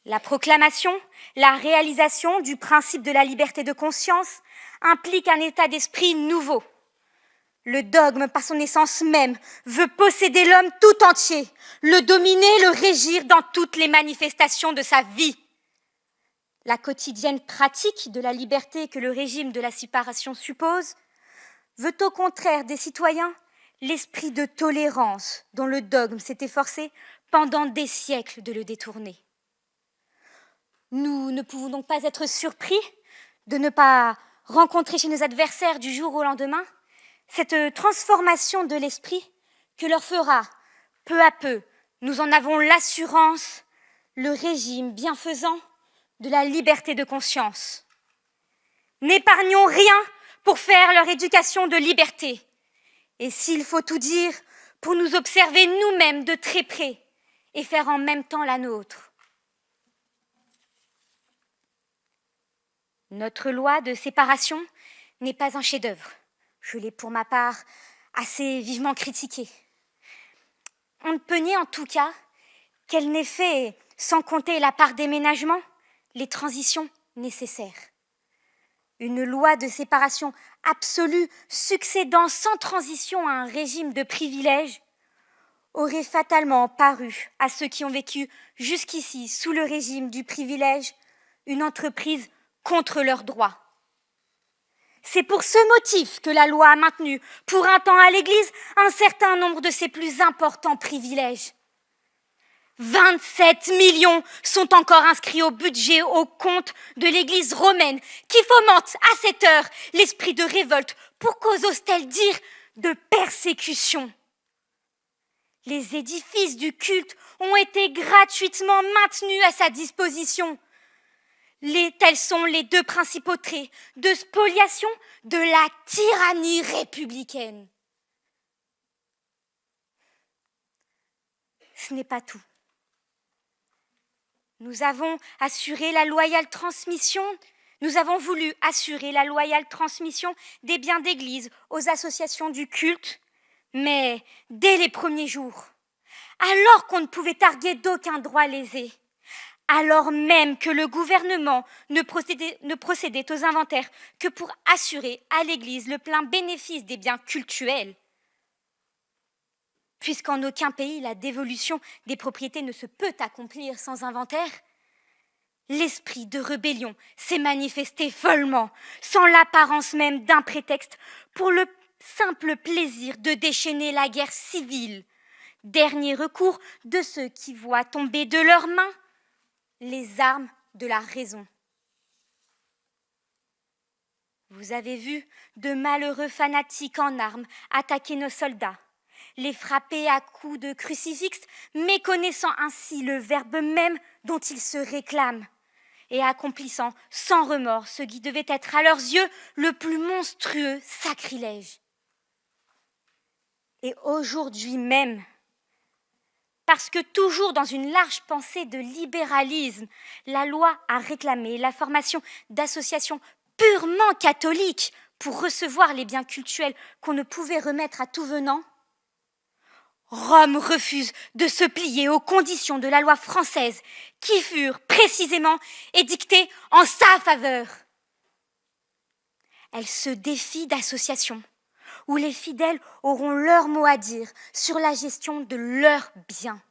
Speaker 7: La proclamation, la réalisation du principe de la liberté de conscience implique un état d'esprit nouveau. Le dogme, par son essence même, veut posséder l'homme tout entier, le dominer, le régir dans toutes les manifestations de sa vie. La quotidienne pratique de la liberté que le régime de la séparation suppose veut au contraire des citoyens l'esprit de tolérance dont le dogme s'est efforcé pendant des siècles de le détourner. Nous ne pouvons donc pas être surpris de ne pas rencontrer chez nos adversaires du jour au lendemain cette transformation de l'esprit que leur fera, peu à peu, nous en avons l'assurance, le régime bienfaisant de la liberté de conscience. N'épargnons rien pour faire leur éducation de liberté, et s'il faut tout dire, pour nous observer nous-mêmes de très près et faire en même temps la nôtre. Notre loi de séparation n'est pas un chef-d'œuvre. Je l'ai pour ma part assez vivement critiquée. On ne peut nier en tout cas qu'elle n'ait fait, sans compter la part des ménagements, les transitions nécessaires. Une loi de séparation absolue succédant sans transition à un régime de privilèges aurait fatalement paru à ceux qui ont vécu jusqu'ici sous le régime du privilège une entreprise contre leurs droits. C'est pour ce motif que la loi a maintenu pour un temps à l'Église un certain nombre de ses plus importants privilèges. 27 millions sont encore inscrits au budget, au compte de l'Église romaine qui fomente à cette heure l'esprit de révolte pour cause, ose-t-elle dire, de persécution. Les édifices du culte ont été gratuitement maintenus à sa disposition. Tels sont les deux principaux traits de spoliation de la tyrannie républicaine. Ce n'est pas tout. Nous avons voulu assurer la loyale transmission des biens d'église aux associations du culte, mais dès les premiers jours, alors qu'on ne pouvait targuer d'aucun droit lésé, alors même que le gouvernement ne procédait aux inventaires que pour assurer à l'Église le plein bénéfice des biens cultuels, puisqu'en aucun pays la dévolution des propriétés ne se peut accomplir sans inventaire, l'esprit de rébellion s'est manifesté follement, sans l'apparence même d'un prétexte, pour le simple plaisir de déchaîner la guerre civile, dernier recours de ceux qui voient tomber de leurs mains les armes de la raison. Vous avez vu de malheureux fanatiques en armes attaquer nos soldats, les frapper à coups de crucifix, méconnaissant ainsi le verbe même dont ils se réclament, et accomplissant sans remords ce qui devait être à leurs yeux le plus monstrueux sacrilège. Et aujourd'hui même, parce que toujours dans une large pensée de libéralisme, la loi a réclamé la formation d'associations purement catholiques pour recevoir les biens cultuels qu'on ne pouvait remettre à tout venant, Rome refuse de se plier aux conditions de la loi française qui furent précisément édictées en sa faveur. Elle se défie d'associations où les fidèles auront leur mot à dire sur la gestion de leurs biens.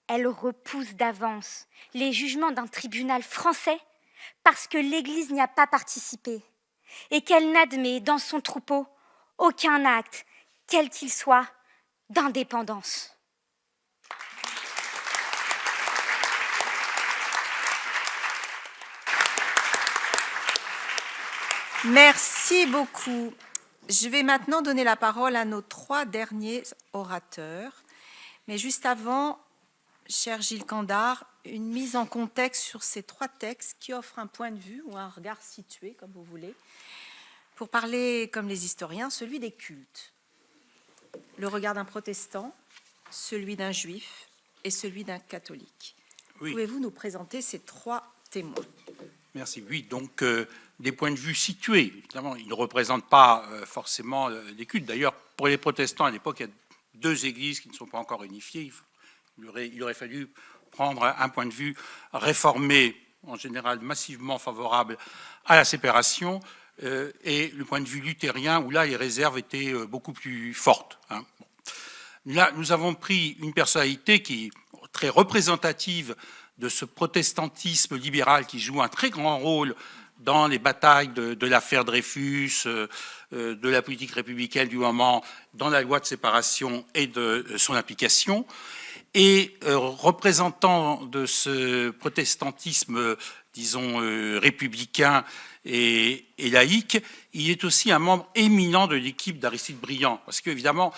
Speaker 7: Elle repousse d'avance les jugements d'un tribunal français parce que l'Église n'y a pas participé et qu'elle n'admet dans son troupeau aucun acte, quel qu'il soit, d'indépendance.
Speaker 1: Merci beaucoup. Je vais maintenant donner la parole à nos 3 derniers orateurs. Mais juste avant, cher Gilles Candard, une mise en contexte sur ces 3 textes qui offrent un point de vue ou un regard situé, comme vous voulez, pour parler, comme les historiens, celui des cultes. Le regard d'un protestant, celui d'un juif et celui d'un catholique.
Speaker 3: Oui.
Speaker 1: Pouvez-vous nous présenter ces 3 témoins?
Speaker 3: Merci. Oui, donc des points de vue situés. Évidemment, ils ne représentent pas forcément les cultes. D'ailleurs, pour les protestants, à l'époque, il y a 2 églises qui ne sont pas encore unifiées. Il aurait fallu prendre un point de vue réformé, en général massivement favorable à la séparation, et le point de vue luthérien, où là, les réserves étaient beaucoup plus fortes. Hein. Bon. Là, nous avons pris une personnalité qui est très représentative de ce protestantisme libéral qui joue un très grand rôle dans les batailles de l'affaire Dreyfus, de la politique républicaine du moment, dans la loi de séparation et de son application. Et représentant de ce protestantisme, disons, républicain et laïque, il est aussi un membre éminent de l'équipe d'Aristide Briand. Parce qu'évidemment,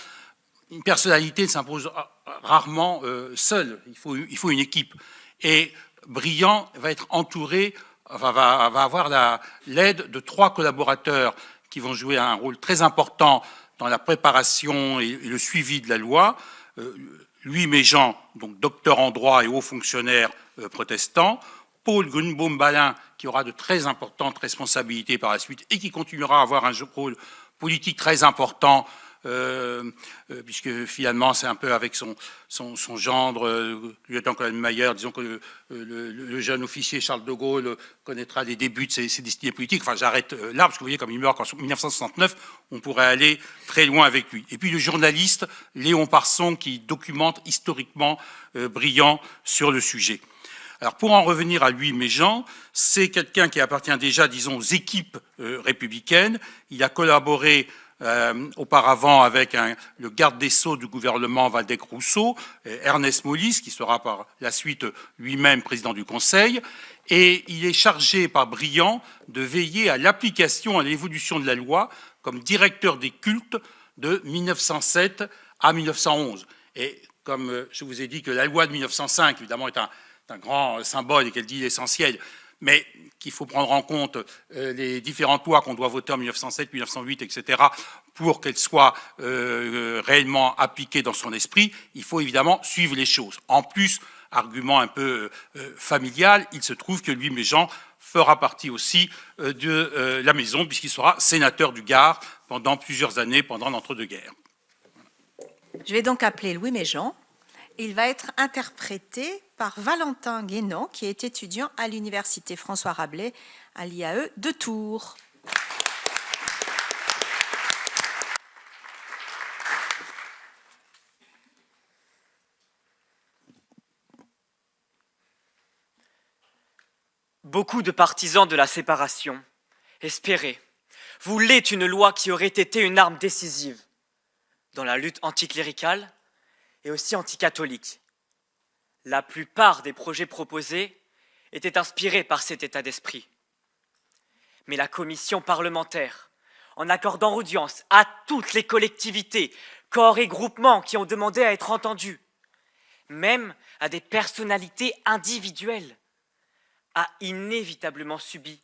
Speaker 3: une personnalité ne s'impose rarement seule. Il faut une équipe. Et Briand va être entouré, va avoir l'aide de 3 collaborateurs qui vont jouer un rôle très important dans la préparation et le suivi de la loi. Louis Méjean, donc docteur en droit et haut fonctionnaire protestant. Paul Grunbaum-Balin, qui aura de très importantes responsabilités par la suite et qui continuera à avoir un rôle politique très important, puisque finalement c'est un peu avec son gendre, lieutenant-colonel Mayer, disons que le jeune officier Charles de Gaulle connaîtra les débuts de ses destinées politiques. Enfin, j'arrête là, parce que vous voyez, comme il meurt en 1969, on pourrait aller très loin avec lui. Et puis le journaliste Léon Parson, qui documente historiquement Briand sur le sujet. Alors, pour en revenir à Louis Méjean, c'est quelqu'un qui appartient déjà, disons, aux équipes républicaines. Il a collaboré auparavant avec le garde des Sceaux du gouvernement Waldeck-Rousseau, Ernest Molis, qui sera par la suite lui-même président du Conseil, et il est chargé par Briand de veiller à l'application, à l'évolution de la loi, comme directeur des cultes de 1907 à 1911. Et comme je vous ai dit que la loi de 1905, évidemment, est un grand symbole et qu'elle dit l'essentiel, mais qu'il faut prendre en compte les différentes lois qu'on doit voter en 1907, 1908, etc., pour qu'elles soient réellement appliquées dans son esprit, il faut évidemment suivre les choses. En plus, argument un peu familial, il se trouve que Louis Méjean fera partie aussi de la maison, puisqu'il sera sénateur du Gard pendant plusieurs années, pendant l'entre-deux-guerres.
Speaker 1: Je vais donc appeler Louis Méjean. Il va être interprété par Valentin Guénon, qui est étudiant à l'université François Rabelais à l'IAE de Tours.
Speaker 8: Beaucoup de partisans de la séparation espéraient, voulaient une loi qui aurait été une arme décisive dans la lutte anticléricale et aussi anticatholique. La plupart des projets proposés étaient inspirés par cet état d'esprit. Mais la commission parlementaire, en accordant audience à toutes les collectivités, corps et groupements qui ont demandé à être entendus, même à des personnalités individuelles, a inévitablement subi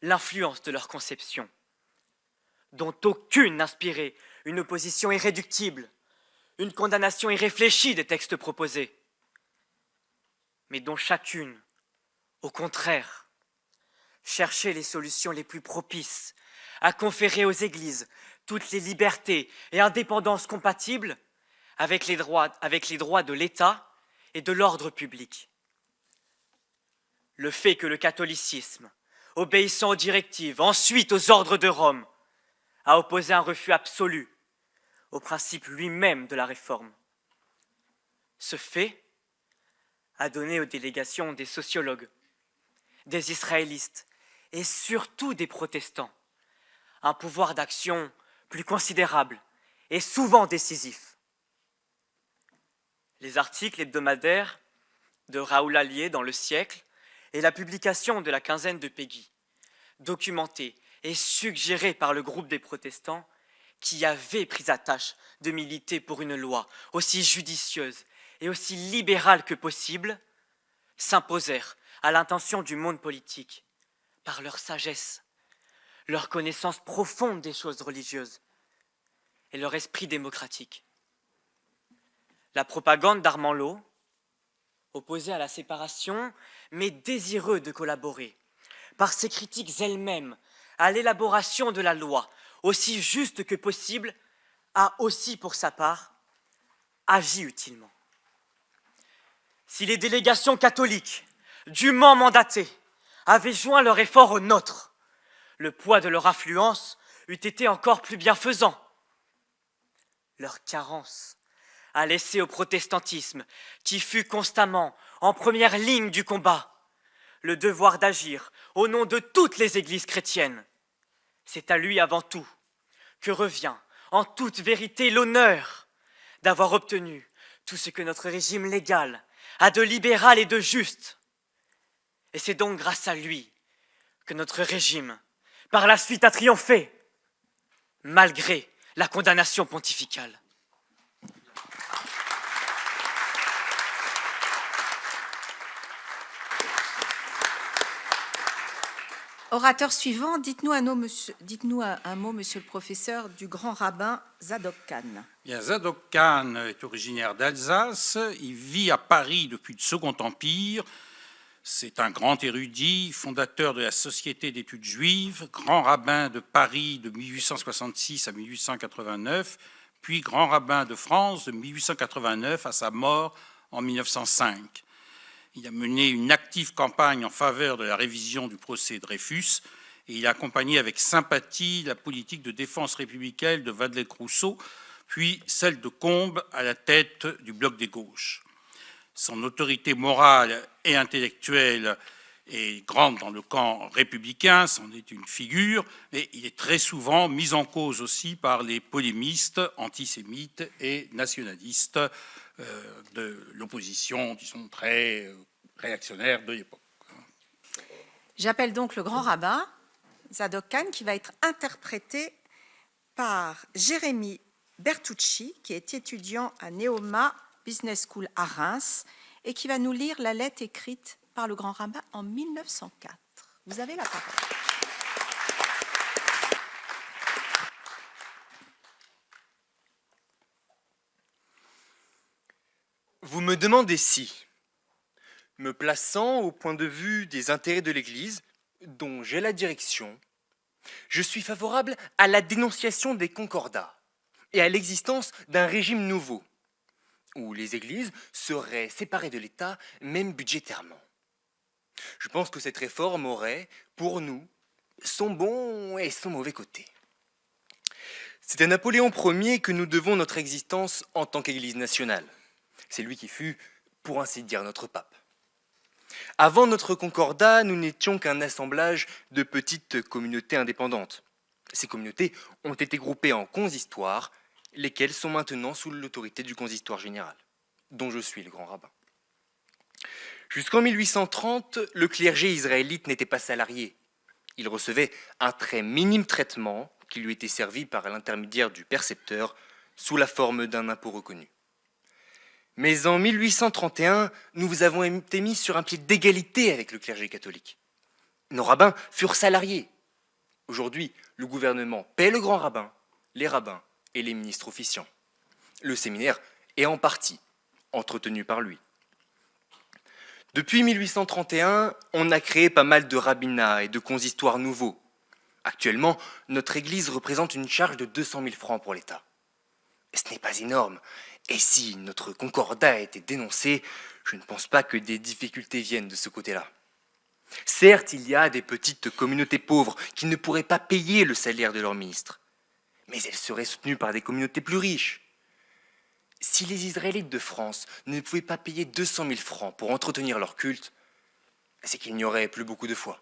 Speaker 8: l'influence de leur conception, dont aucune n'inspirait une opposition irréductible, une condamnation irréfléchie des textes proposés, mais dont chacune, au contraire, cherchait les solutions les plus propices à conférer aux Églises toutes les libertés et indépendances compatibles avec les droits de l'État et de l'ordre public. Le fait que le catholicisme, obéissant aux directives, ensuite aux ordres de Rome, a opposé un refus absolu au principe lui-même de la réforme. Ce fait a donné aux délégations des sociologues, des israélistes et surtout des protestants un pouvoir d'action plus considérable et souvent décisif. Les articles hebdomadaires de Raoul Allier dans Le Siècle et la publication de la quinzaine de Péguy, documentés et suggérés par le groupe des protestants qui avaient pris à tâche de militer pour une loi aussi judicieuse et aussi libérale que possible, s'imposèrent à l'intention du monde politique par leur sagesse, leur connaissance profonde des choses religieuses et leur esprit démocratique. La propagande d'Armanlot, opposé à la séparation, mais désireux de collaborer, par ses critiques elles-mêmes, à l'élaboration de la loi, aussi juste que possible, a aussi, pour sa part, agi utilement. Si les délégations catholiques, dûment mandatées, avaient joint leur effort au nôtre, le poids de leur influence eût été encore plus bienfaisant. Leur carence a laissé au protestantisme, qui fut constamment en première ligne du combat, le devoir d'agir au nom de toutes les églises chrétiennes. C'est à lui avant tout que revient en toute vérité l'honneur d'avoir obtenu tout ce que notre régime légal a de libéral et de juste. Et c'est donc grâce à lui que notre régime, par la suite, a triomphé, malgré la condamnation pontificale.
Speaker 1: Orateur suivant, dites-nous un mot, monsieur le professeur, du grand rabbin Zadok Khan.
Speaker 3: Bien, Zadok Khan est originaire d'Alsace, il vit à Paris depuis le Second Empire. C'est un grand érudit, fondateur de la Société d'études juives, grand rabbin de Paris de 1866 à 1889, puis grand rabbin de France de 1889 à sa mort en 1905. Il a mené une active campagne en faveur de la révision du procès Dreyfus et il a accompagné avec sympathie la politique de défense républicaine de Vadel-Rousseau, puis celle de Combes à la tête du bloc des gauches. Son autorité morale et intellectuelle est grande dans le camp républicain, c'en est une figure, mais il est très souvent mis en cause aussi par les polémistes antisémites et nationalistes de l'opposition, disons, très réactionnaire de l'époque.
Speaker 1: J'appelle donc le grand rabbin Zadok Khan qui va être interprété par Jérémy Bertucci, qui est étudiant à Neoma Business School à Reims et qui va nous lire la lettre écrite par le grand rabbin en 1904. Vous avez la parole.
Speaker 9: Vous me demandez si, me plaçant au point de vue des intérêts de l'Église, dont j'ai la direction, je suis favorable à la dénonciation des concordats et à l'existence d'un régime nouveau, où les Églises seraient séparées de l'État, même budgétairement. Je pense que cette réforme aurait, pour nous, son bon et son mauvais côté. C'est à Napoléon Ier que nous devons notre existence en tant qu'Église nationale. C'est lui qui fut, pour ainsi dire, notre pape. Avant notre concordat, nous n'étions qu'un assemblage de petites communautés indépendantes. Ces communautés ont été groupées en consistoires, lesquels sont maintenant sous l'autorité du consistoire général, dont je suis le grand rabbin. Jusqu'en 1830, le clergé israélite n'était pas salarié. Il recevait un très minime traitement qui lui était servi par l'intermédiaire du percepteur sous la forme d'un impôt reconnu. Mais en 1831, nous avons été mis sur un pied d'égalité avec le clergé catholique. Nos rabbins furent salariés. Aujourd'hui, le gouvernement paie le grand rabbin, les rabbins et les ministres officiants. Le séminaire est en partie entretenu par lui. Depuis 1831, on a créé pas mal de rabbinats et de consistoires nouveaux. Actuellement, notre Église représente une charge de 200 000 francs pour l'État. Et ce n'est pas énorme. Et si notre concordat a été dénoncé, je ne pense pas que des difficultés viennent de ce côté-là. Certes, il y a des petites communautés pauvres qui ne pourraient pas payer le salaire de leur ministre, mais elles seraient soutenues par des communautés plus riches. Si les Israélites de France ne pouvaient pas payer 200 000 francs pour entretenir leur culte, c'est qu'il n'y aurait plus beaucoup de foi.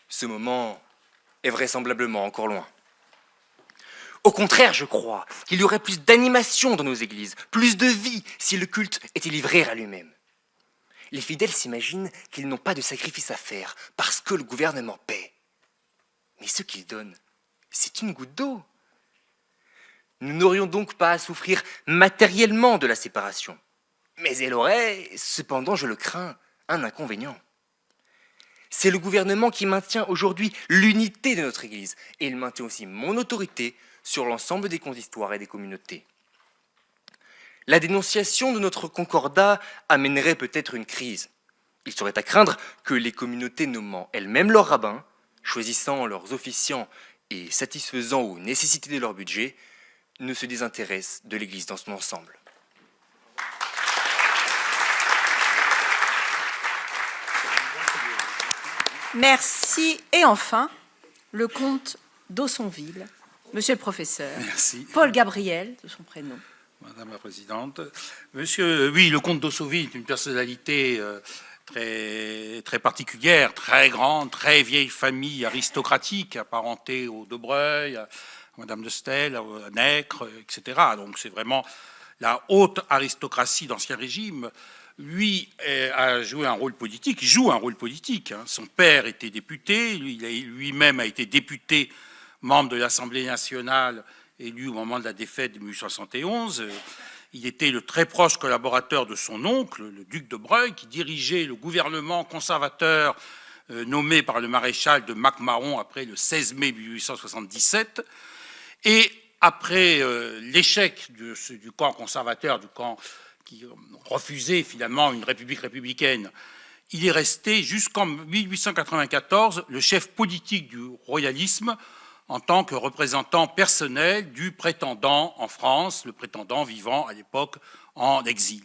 Speaker 9: Ce moment est vraisemblablement encore loin. Au contraire, je crois qu'il y aurait plus d'animation dans nos églises, plus de vie si le culte était livré à lui-même. Les fidèles s'imaginent qu'ils n'ont pas de sacrifice à faire parce que le gouvernement paie. Mais ce qu'ils donnent, c'est une goutte d'eau. Nous n'aurions donc pas à souffrir matériellement de la séparation. Mais elle aurait, cependant, je le crains, un inconvénient. C'est le gouvernement qui maintient aujourd'hui l'unité de notre Église, et il maintient aussi mon autorité sur l'ensemble des consistoires et des communautés. La dénonciation de notre concordat amènerait peut-être une crise. Il serait à craindre que les communautés nommant elles-mêmes leurs rabbins, choisissant leurs officiants et satisfaisant aux nécessités de leur budget, ne se désintéressent de l'Église dans son ensemble.
Speaker 1: Merci. Et enfin, le comte d'Aussonville, monsieur le professeur.
Speaker 3: Merci.
Speaker 1: Paul Gabriel, de son prénom.
Speaker 3: Madame la Présidente. Monsieur, oui, le comte d'Aussonville est une personnalité très particulière, très grande, très vieille famille aristocratique, apparentée aux Debreuil, à Madame de Stel, à Nègre, etc. Donc c'est vraiment la haute aristocratie d'Ancien Régime. Lui a joué un rôle politique, il joue un rôle politique. Son père était député, lui-même a été député, membre de l'Assemblée nationale, élu au moment de la défaite de 1871. Il était le très proche collaborateur de son oncle, le duc de Broglie, qui dirigeait le gouvernement conservateur nommé par le maréchal de Mac-Mahon après le 16 mai 1877. Et après l'échec du camp conservateur, du camp qui refusait finalement une république républicaine, il est resté jusqu'en 1894 le chef politique du royalisme en tant que représentant personnel du prétendant en France, le prétendant vivant à l'époque en exil.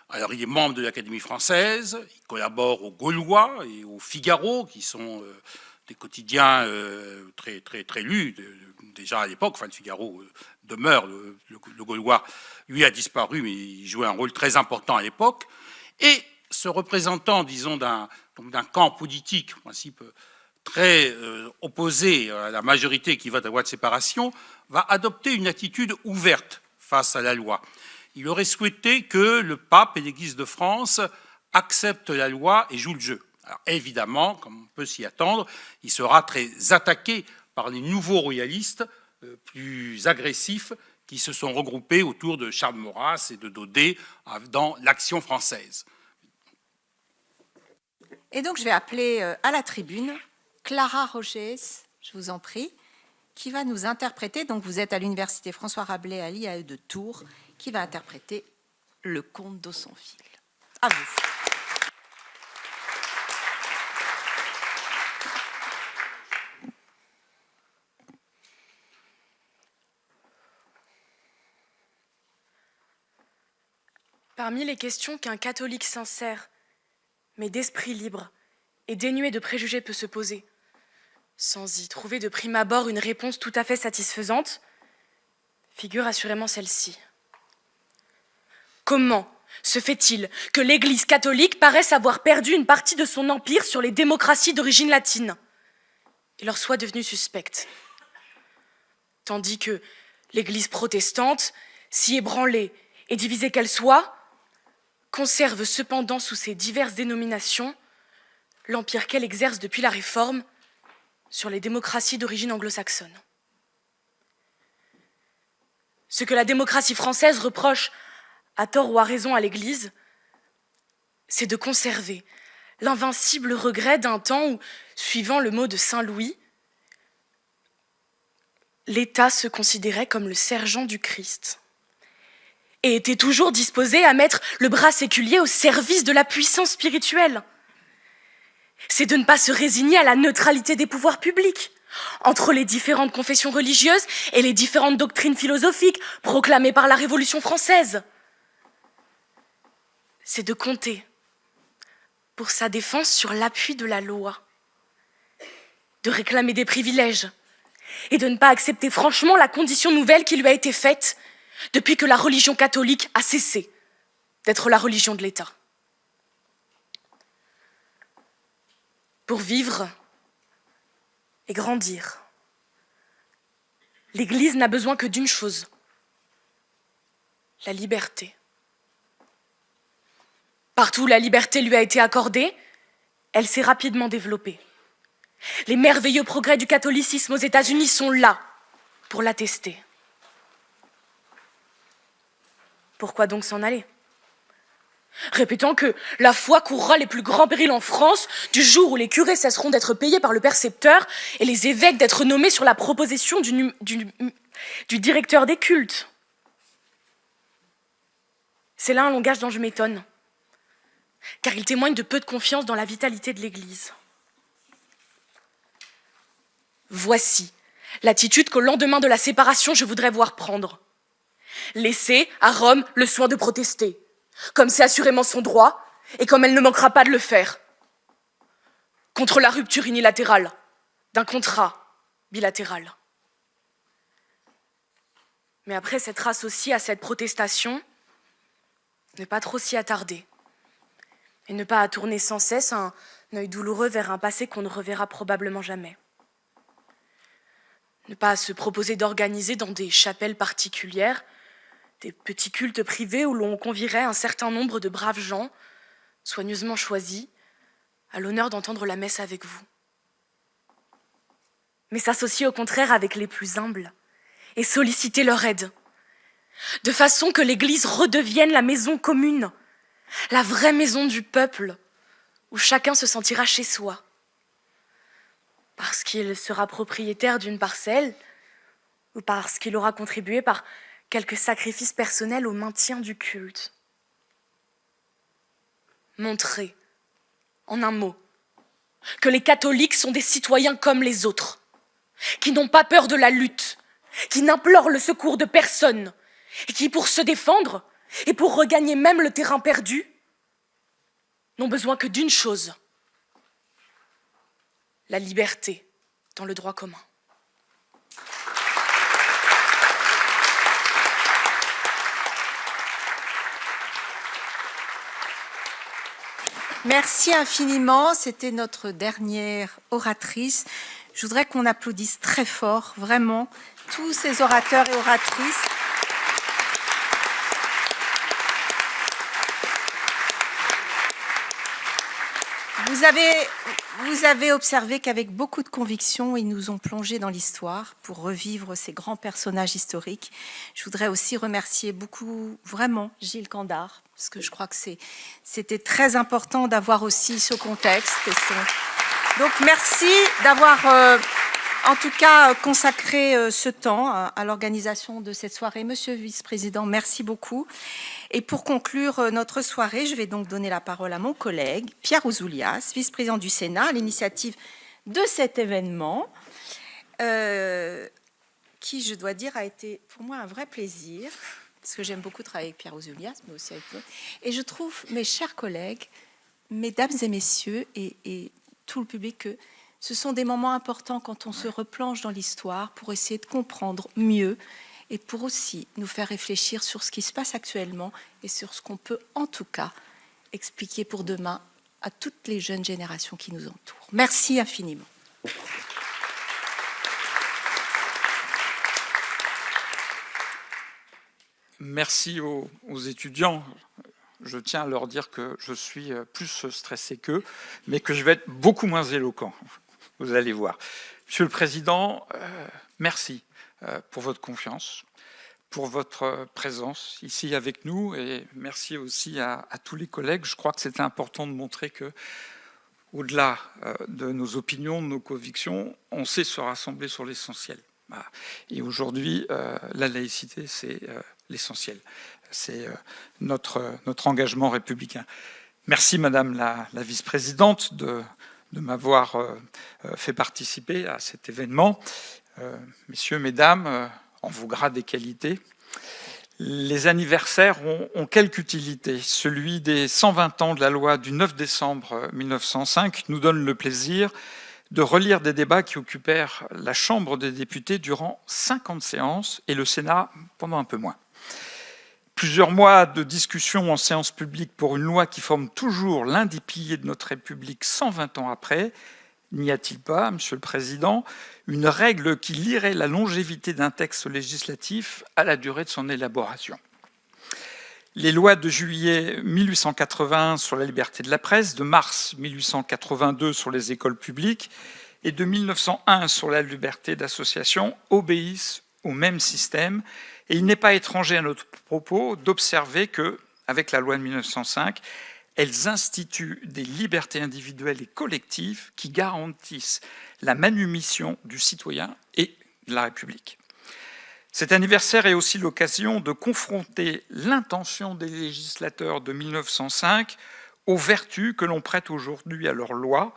Speaker 3: Alors il est membre de l'Académie française, il collabore au Gaulois et au Figaro, qui sont des quotidiens très lus, déjà à l'époque. Enfin, le Figaro demeure, le Gaulois, lui, a disparu, mais il jouait un rôle très important à l'époque. Et ce représentant, disons, d'un camp politique, en principe très opposé à la majorité qui vote la loi de séparation, va adopter une attitude ouverte face à la loi. Il aurait souhaité que le pape et l'Église de France acceptent la loi et jouent le jeu. Alors évidemment, comme on peut s'y attendre, il sera très attaqué par les nouveaux royalistes plus agressifs qui se sont regroupés autour de Charles Maurras et de Daudet dans l'Action française.
Speaker 1: Et donc je vais appeler à la tribune Clara Rogers, je vous en prie, qui va nous interpréter. Donc vous êtes à l'université François Rabelais à l'IAE de Tours, qui va interpréter le comte d'Aussonville. À vous.
Speaker 10: Parmi les questions qu'un catholique sincère, mais d'esprit libre et dénué de préjugés peut se poser, sans y trouver de prime abord une réponse tout à fait satisfaisante, figure assurément celle-ci. Comment se fait-il que l'Église catholique paraisse avoir perdu une partie de son empire sur les démocraties d'origine latine et leur soit devenue suspecte, tandis que l'Église protestante, si ébranlée et divisée qu'elle soit, conserve cependant sous ses diverses dénominations l'empire qu'elle exerce depuis la Réforme sur les démocraties d'origine anglo-saxonne. Ce que la démocratie française reproche, à tort ou à raison, à l'Église, c'est de conserver l'invincible regret d'un temps où, suivant le mot de Saint Louis, l'État se considérait comme le sergent du Christ et était toujours disposé à mettre le bras séculier au service de la puissance spirituelle. C'est de ne pas se résigner à la neutralité des pouvoirs publics entre les différentes confessions religieuses et les différentes doctrines philosophiques proclamées par la Révolution française. C'est de compter pour sa défense sur l'appui de la loi, de réclamer des privilèges et de ne pas accepter franchement la condition nouvelle qui lui a été faite depuis que la religion catholique a cessé d'être la religion de l'État. Pour vivre et grandir, l'Église n'a besoin que d'une chose, la liberté. Partout où la liberté lui a été accordée, elle s'est rapidement développée. Les merveilleux progrès du catholicisme aux États-Unis sont là pour l'attester. Pourquoi donc s'en aller? Répétant que la foi courra les plus grands périls en France du jour où les curés cesseront d'être payés par le percepteur et les évêques d'être nommés sur la proposition du directeur des cultes. C'est là un langage dont je m'étonne, car il témoigne de peu de confiance dans la vitalité de l'Église. Voici l'attitude qu'au lendemain de la séparation, je voudrais voir prendre. Laisser à Rome le soin de protester, comme c'est assurément son droit, et comme elle ne manquera pas de le faire, contre la rupture unilatérale d'un contrat bilatéral. Mais après s'être associé à cette protestation, ne pas trop s'y attarder, et ne pas tourner sans cesse un œil douloureux vers un passé qu'on ne reverra probablement jamais. Ne pas se proposer d'organiser dans des chapelles particulières des petits cultes privés où l'on convierait un certain nombre de braves gens, soigneusement choisis, à l'honneur d'entendre la messe avec vous. Mais s'associer au contraire avec les plus humbles et solliciter leur aide, de façon que l'Église redevienne la maison commune, la vraie maison du peuple, où chacun se sentira chez soi, parce qu'il sera propriétaire d'une parcelle ou parce qu'il aura contribué par quelques sacrifices personnels au maintien du culte. Montrer, en un mot, que les catholiques sont des citoyens comme les autres, qui n'ont pas peur de la lutte, qui n'implorent le secours de personne, et qui, pour se défendre, et pour regagner même le terrain perdu, n'ont besoin que d'une chose: la liberté dans le droit commun.
Speaker 1: Merci infiniment. C'était notre dernière oratrice. Je voudrais qu'on applaudisse très fort, vraiment, tous ces orateurs et oratrices. Vous avez observé qu'avec beaucoup de conviction, ils nous ont plongés dans l'histoire pour revivre ces grands personnages historiques. Je voudrais aussi remercier beaucoup, vraiment, Gilles Candard, parce que je crois que c'était très important d'avoir aussi ce contexte. Donc, merci d'avoir, en tout cas, consacré ce temps à l'organisation de cette soirée. Monsieur le vice-président, merci beaucoup. Et pour conclure notre soirée, je vais donc donner la parole à mon collègue Pierre Ouzoulias, vice-président du Sénat, à l'initiative de cet événement, qui, je dois dire, a été pour moi un vrai plaisir, parce que j'aime beaucoup travailler avec Pierre Ouzoulias, mais aussi avec vous. Et je trouve, mes chers collègues, mesdames et messieurs, et tout le public, que ce sont des moments importants quand on se replonge dans l'histoire pour essayer de comprendre mieux et pour aussi nous faire réfléchir sur ce qui se passe actuellement et sur ce qu'on peut en tout cas expliquer pour demain à toutes les jeunes générations qui nous entourent. Merci infiniment.
Speaker 3: Merci aux étudiants. Je tiens à leur dire que je suis plus stressé qu'eux, mais que je vais être beaucoup moins éloquent. Vous allez voir. Monsieur le Président, merci pour votre confiance, pour votre présence ici avec nous, et merci aussi à tous les collègues. Je crois que c'était important de montrer que, au-delà de nos opinions, de nos convictions, on sait se rassembler sur l'essentiel. Et aujourd'hui, la laïcité, c'est l'essentiel. C'est notre engagement républicain. Merci, Madame la vice-présidente, de m'avoir fait participer à cet événement. Messieurs, mesdames, en vos grades et qualités, les anniversaires ont quelque utilité. Celui des 120 ans de la loi du 9 décembre 1905 nous donne le plaisir de relire des débats qui occupèrent la Chambre des députés durant 50 séances et le Sénat pendant un peu moins. Plusieurs mois de discussion en séance publique pour une loi qui forme toujours l'un des piliers de notre République 120 ans après. N'y a-t-il pas, Monsieur le Président, une règle qui lierait la longévité d'un texte législatif à la durée de son élaboration? Les lois de juillet 1881 sur la liberté de la presse, de mars 1882 sur les écoles publiques et de 1901 sur la liberté d'association obéissent au même système
Speaker 11: Et il n'est pas étranger à notre propos d'observer que, avec la loi de 1905, elles instituent des libertés individuelles et collectives qui garantissent la manumission du citoyen et de la République. Cet anniversaire est aussi l'occasion de confronter l'intention des législateurs de 1905 aux vertus que l'on prête aujourd'hui à leurs lois,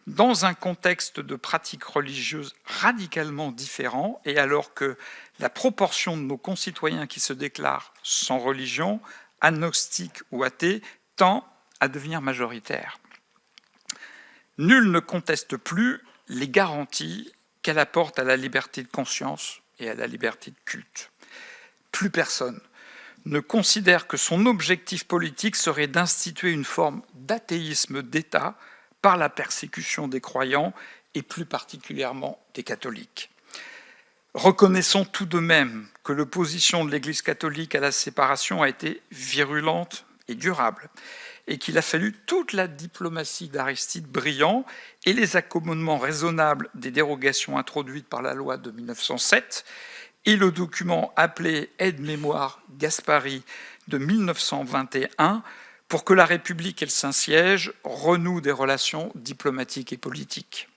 Speaker 11: dans un contexte de pratiques religieuses radicalement différent, et alors que la proportion de nos concitoyens qui se déclarent sans religion, agnostiques ou athées, tend à devenir majoritaire. Nul ne conteste plus les garanties qu'elle apporte à la liberté de conscience et à la liberté de culte. Plus personne ne considère que son objectif politique serait d'instituer une forme d'athéisme d'État par la persécution des croyants et plus particulièrement des catholiques. Reconnaissons tout de même que l'opposition de l'Église catholique à la séparation a été virulente et durable, et qu'il a fallu toute la diplomatie d'Aristide Briand et les accommodements raisonnables des dérogations introduites par la loi de 1907 et le document appelé Aide-mémoire Gaspari de 1921 pour que la République et le Saint-Siège renouent des relations diplomatiques et politiques.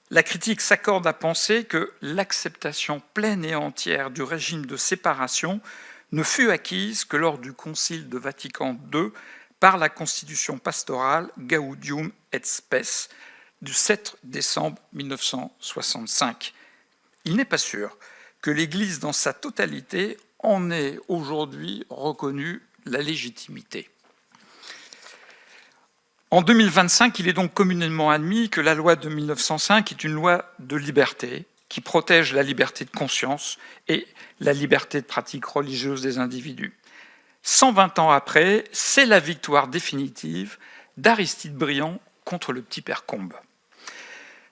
Speaker 11: La critique s'accorde à penser que l'acceptation pleine et entière du régime de séparation ne fut acquise que lors du Concile de Vatican II par la constitution pastorale Gaudium et Spes du 7 décembre 1965. Il n'est pas sûr que l'Église dans sa totalité en ait aujourd'hui reconnu la légitimité. En 2025, il est donc communément admis que la loi de 1905 est une loi de liberté qui protège la liberté de conscience et la liberté de pratique religieuse des individus. 120 ans après, c'est la victoire définitive d'Aristide Briand contre le petit père Combes.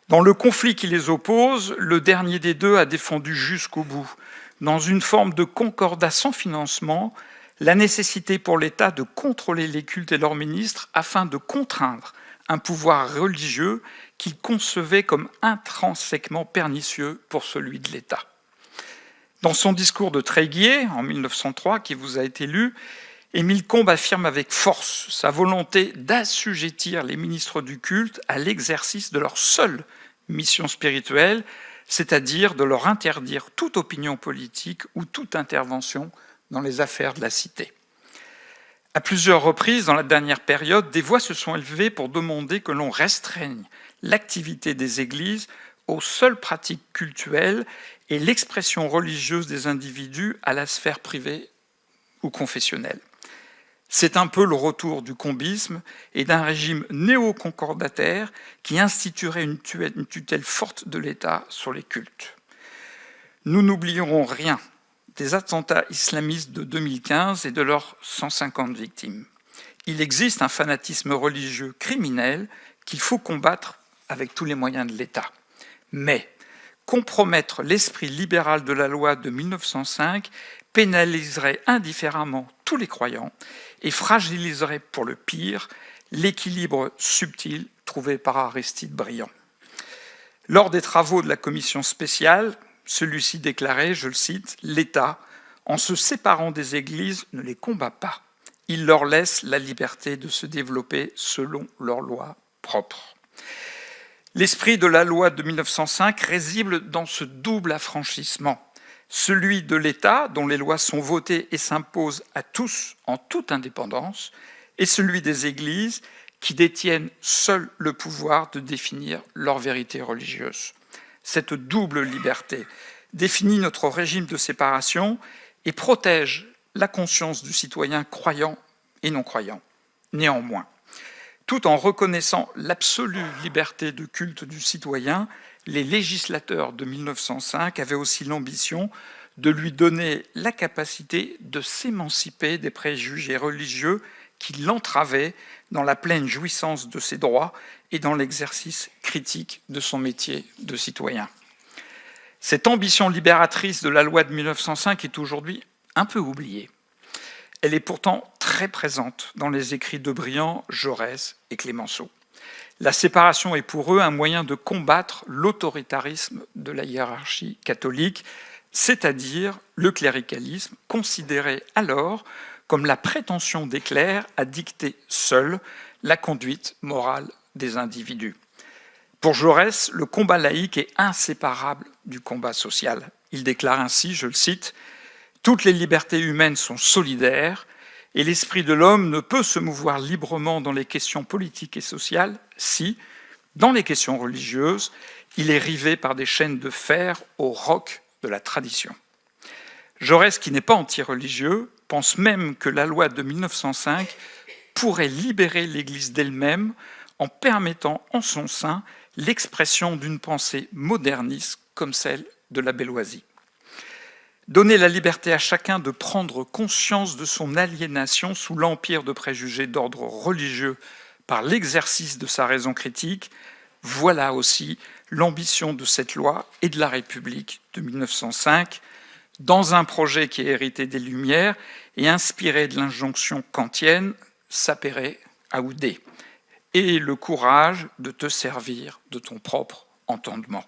Speaker 11: Dans le conflit qui les oppose, le dernier des deux a défendu jusqu'au bout, dans une forme de concordat sans financement, la nécessité pour l'État de contrôler les cultes et leurs ministres afin de contraindre un pouvoir religieux qu'il concevait comme intrinsèquement pernicieux pour celui de l'État. Dans son discours de Tréguier, en 1903, qui vous a été lu, Émile Combes affirme avec force sa volonté d'assujettir les ministres du culte à l'exercice de leur seule mission spirituelle, c'est-à-dire de leur interdire toute opinion politique ou toute intervention dans les affaires de la cité. À plusieurs reprises, dans la dernière période, des voix se sont élevées pour demander que l'on restreigne l'activité des églises aux seules pratiques cultuelles et l'expression religieuse des individus à la sphère privée ou confessionnelle. C'est un peu le retour du combisme et d'un régime néo-concordataire qui instituerait une tutelle forte de l'État sur les cultes. Nous n'oublierons rien des attentats islamistes de 2015 et de leurs 150 victimes. Il existe un fanatisme religieux criminel qu'il faut combattre avec tous les moyens de l'État. Mais compromettre l'esprit libéral de la loi de 1905 pénaliserait indifféremment tous les croyants et fragiliserait pour le pire l'équilibre subtil trouvé par Aristide Briand. Lors des travaux de la commission spéciale, celui-ci déclarait, je le cite, « L'État, en se séparant des églises, ne les combat pas. Il leur laisse la liberté de se développer selon leurs lois propres. » L'esprit de la loi de 1905 réside dans ce double affranchissement, celui de l'État, dont les lois sont votées et s'imposent à tous en toute indépendance, et celui des églises, qui détiennent seuls le pouvoir de définir leur vérité religieuse. Cette double liberté définit notre régime de séparation et protège la conscience du citoyen croyant et non-croyant. Néanmoins, tout en reconnaissant l'absolue liberté de culte du citoyen, les législateurs de 1905 avaient aussi l'ambition de lui donner la capacité de s'émanciper des préjugés religieux qui l'entravaient dans la pleine jouissance de ses droits et dans l'exercice critique de son métier de citoyen. Cette ambition libératrice de la loi de 1905 est aujourd'hui un peu oubliée. Elle est pourtant très présente dans les écrits de Briand, Jaurès et Clémenceau. La séparation est pour eux un moyen de combattre l'autoritarisme de la hiérarchie catholique, c'est-à-dire le cléricalisme considéré alors comme la prétention des clercs à dicter seul la conduite morale des individus. Pour Jaurès, le combat laïque est inséparable du combat social. Il déclare ainsi, je le cite, « Toutes les libertés humaines sont solidaires et l'esprit de l'homme ne peut se mouvoir librement dans les questions politiques et sociales si, dans les questions religieuses, il est rivé par des chaînes de fer au roc de la tradition. » Jaurès, qui n'est pas anti-religieux, pense même que la loi de 1905 pourrait libérer l'Église d'elle-même en permettant en son sein l'expression d'une pensée moderniste comme celle de la Belloisie. Donner la liberté à chacun de prendre conscience de son aliénation sous l'empire de préjugés d'ordre religieux par l'exercice de sa raison critique, voilà aussi l'ambition de cette loi et de la République de 1905, dans un projet qui est hérité des Lumières et inspiré de l'injonction kantienne « sapere aude » et le courage de te servir de ton propre entendement.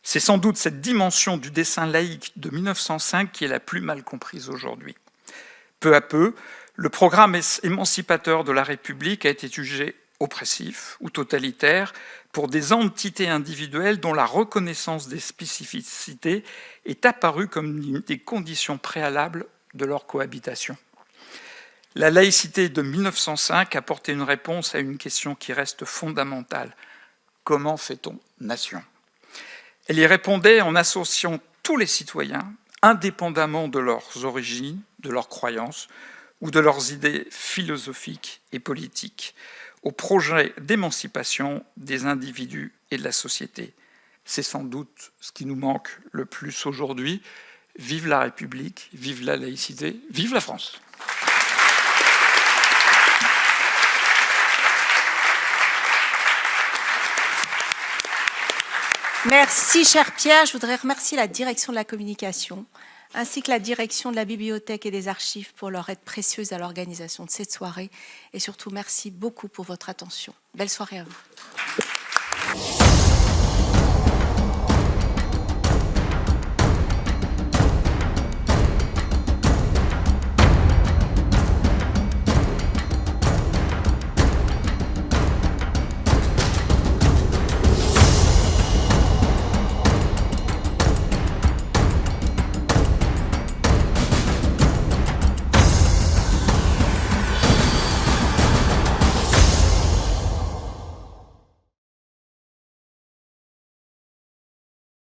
Speaker 11: C'est sans doute cette dimension du dessein laïque de 1905 qui est la plus mal comprise aujourd'hui. Peu à peu, le programme émancipateur de la République a été jugé oppressif ou totalitaire pour des entités individuelles dont la reconnaissance des spécificités est apparue comme une des conditions préalables de leur cohabitation. La laïcité de 1905 apportait une réponse à une question qui reste fondamentale. Comment fait-on nation ? Elle y répondait en associant tous les citoyens, indépendamment de leurs origines, de leurs croyances ou de leurs idées philosophiques et politiques, au projet d'émancipation des individus et de la société. C'est sans doute ce qui nous manque le plus aujourd'hui. Vive la République, vive la laïcité, vive la France!
Speaker 1: Merci, cher Pierre. Je voudrais remercier la direction de la communication, ainsi que la direction de la bibliothèque et des archives pour leur aide précieuse à l'organisation de cette soirée. Et surtout, merci beaucoup pour votre attention. Belle soirée à vous.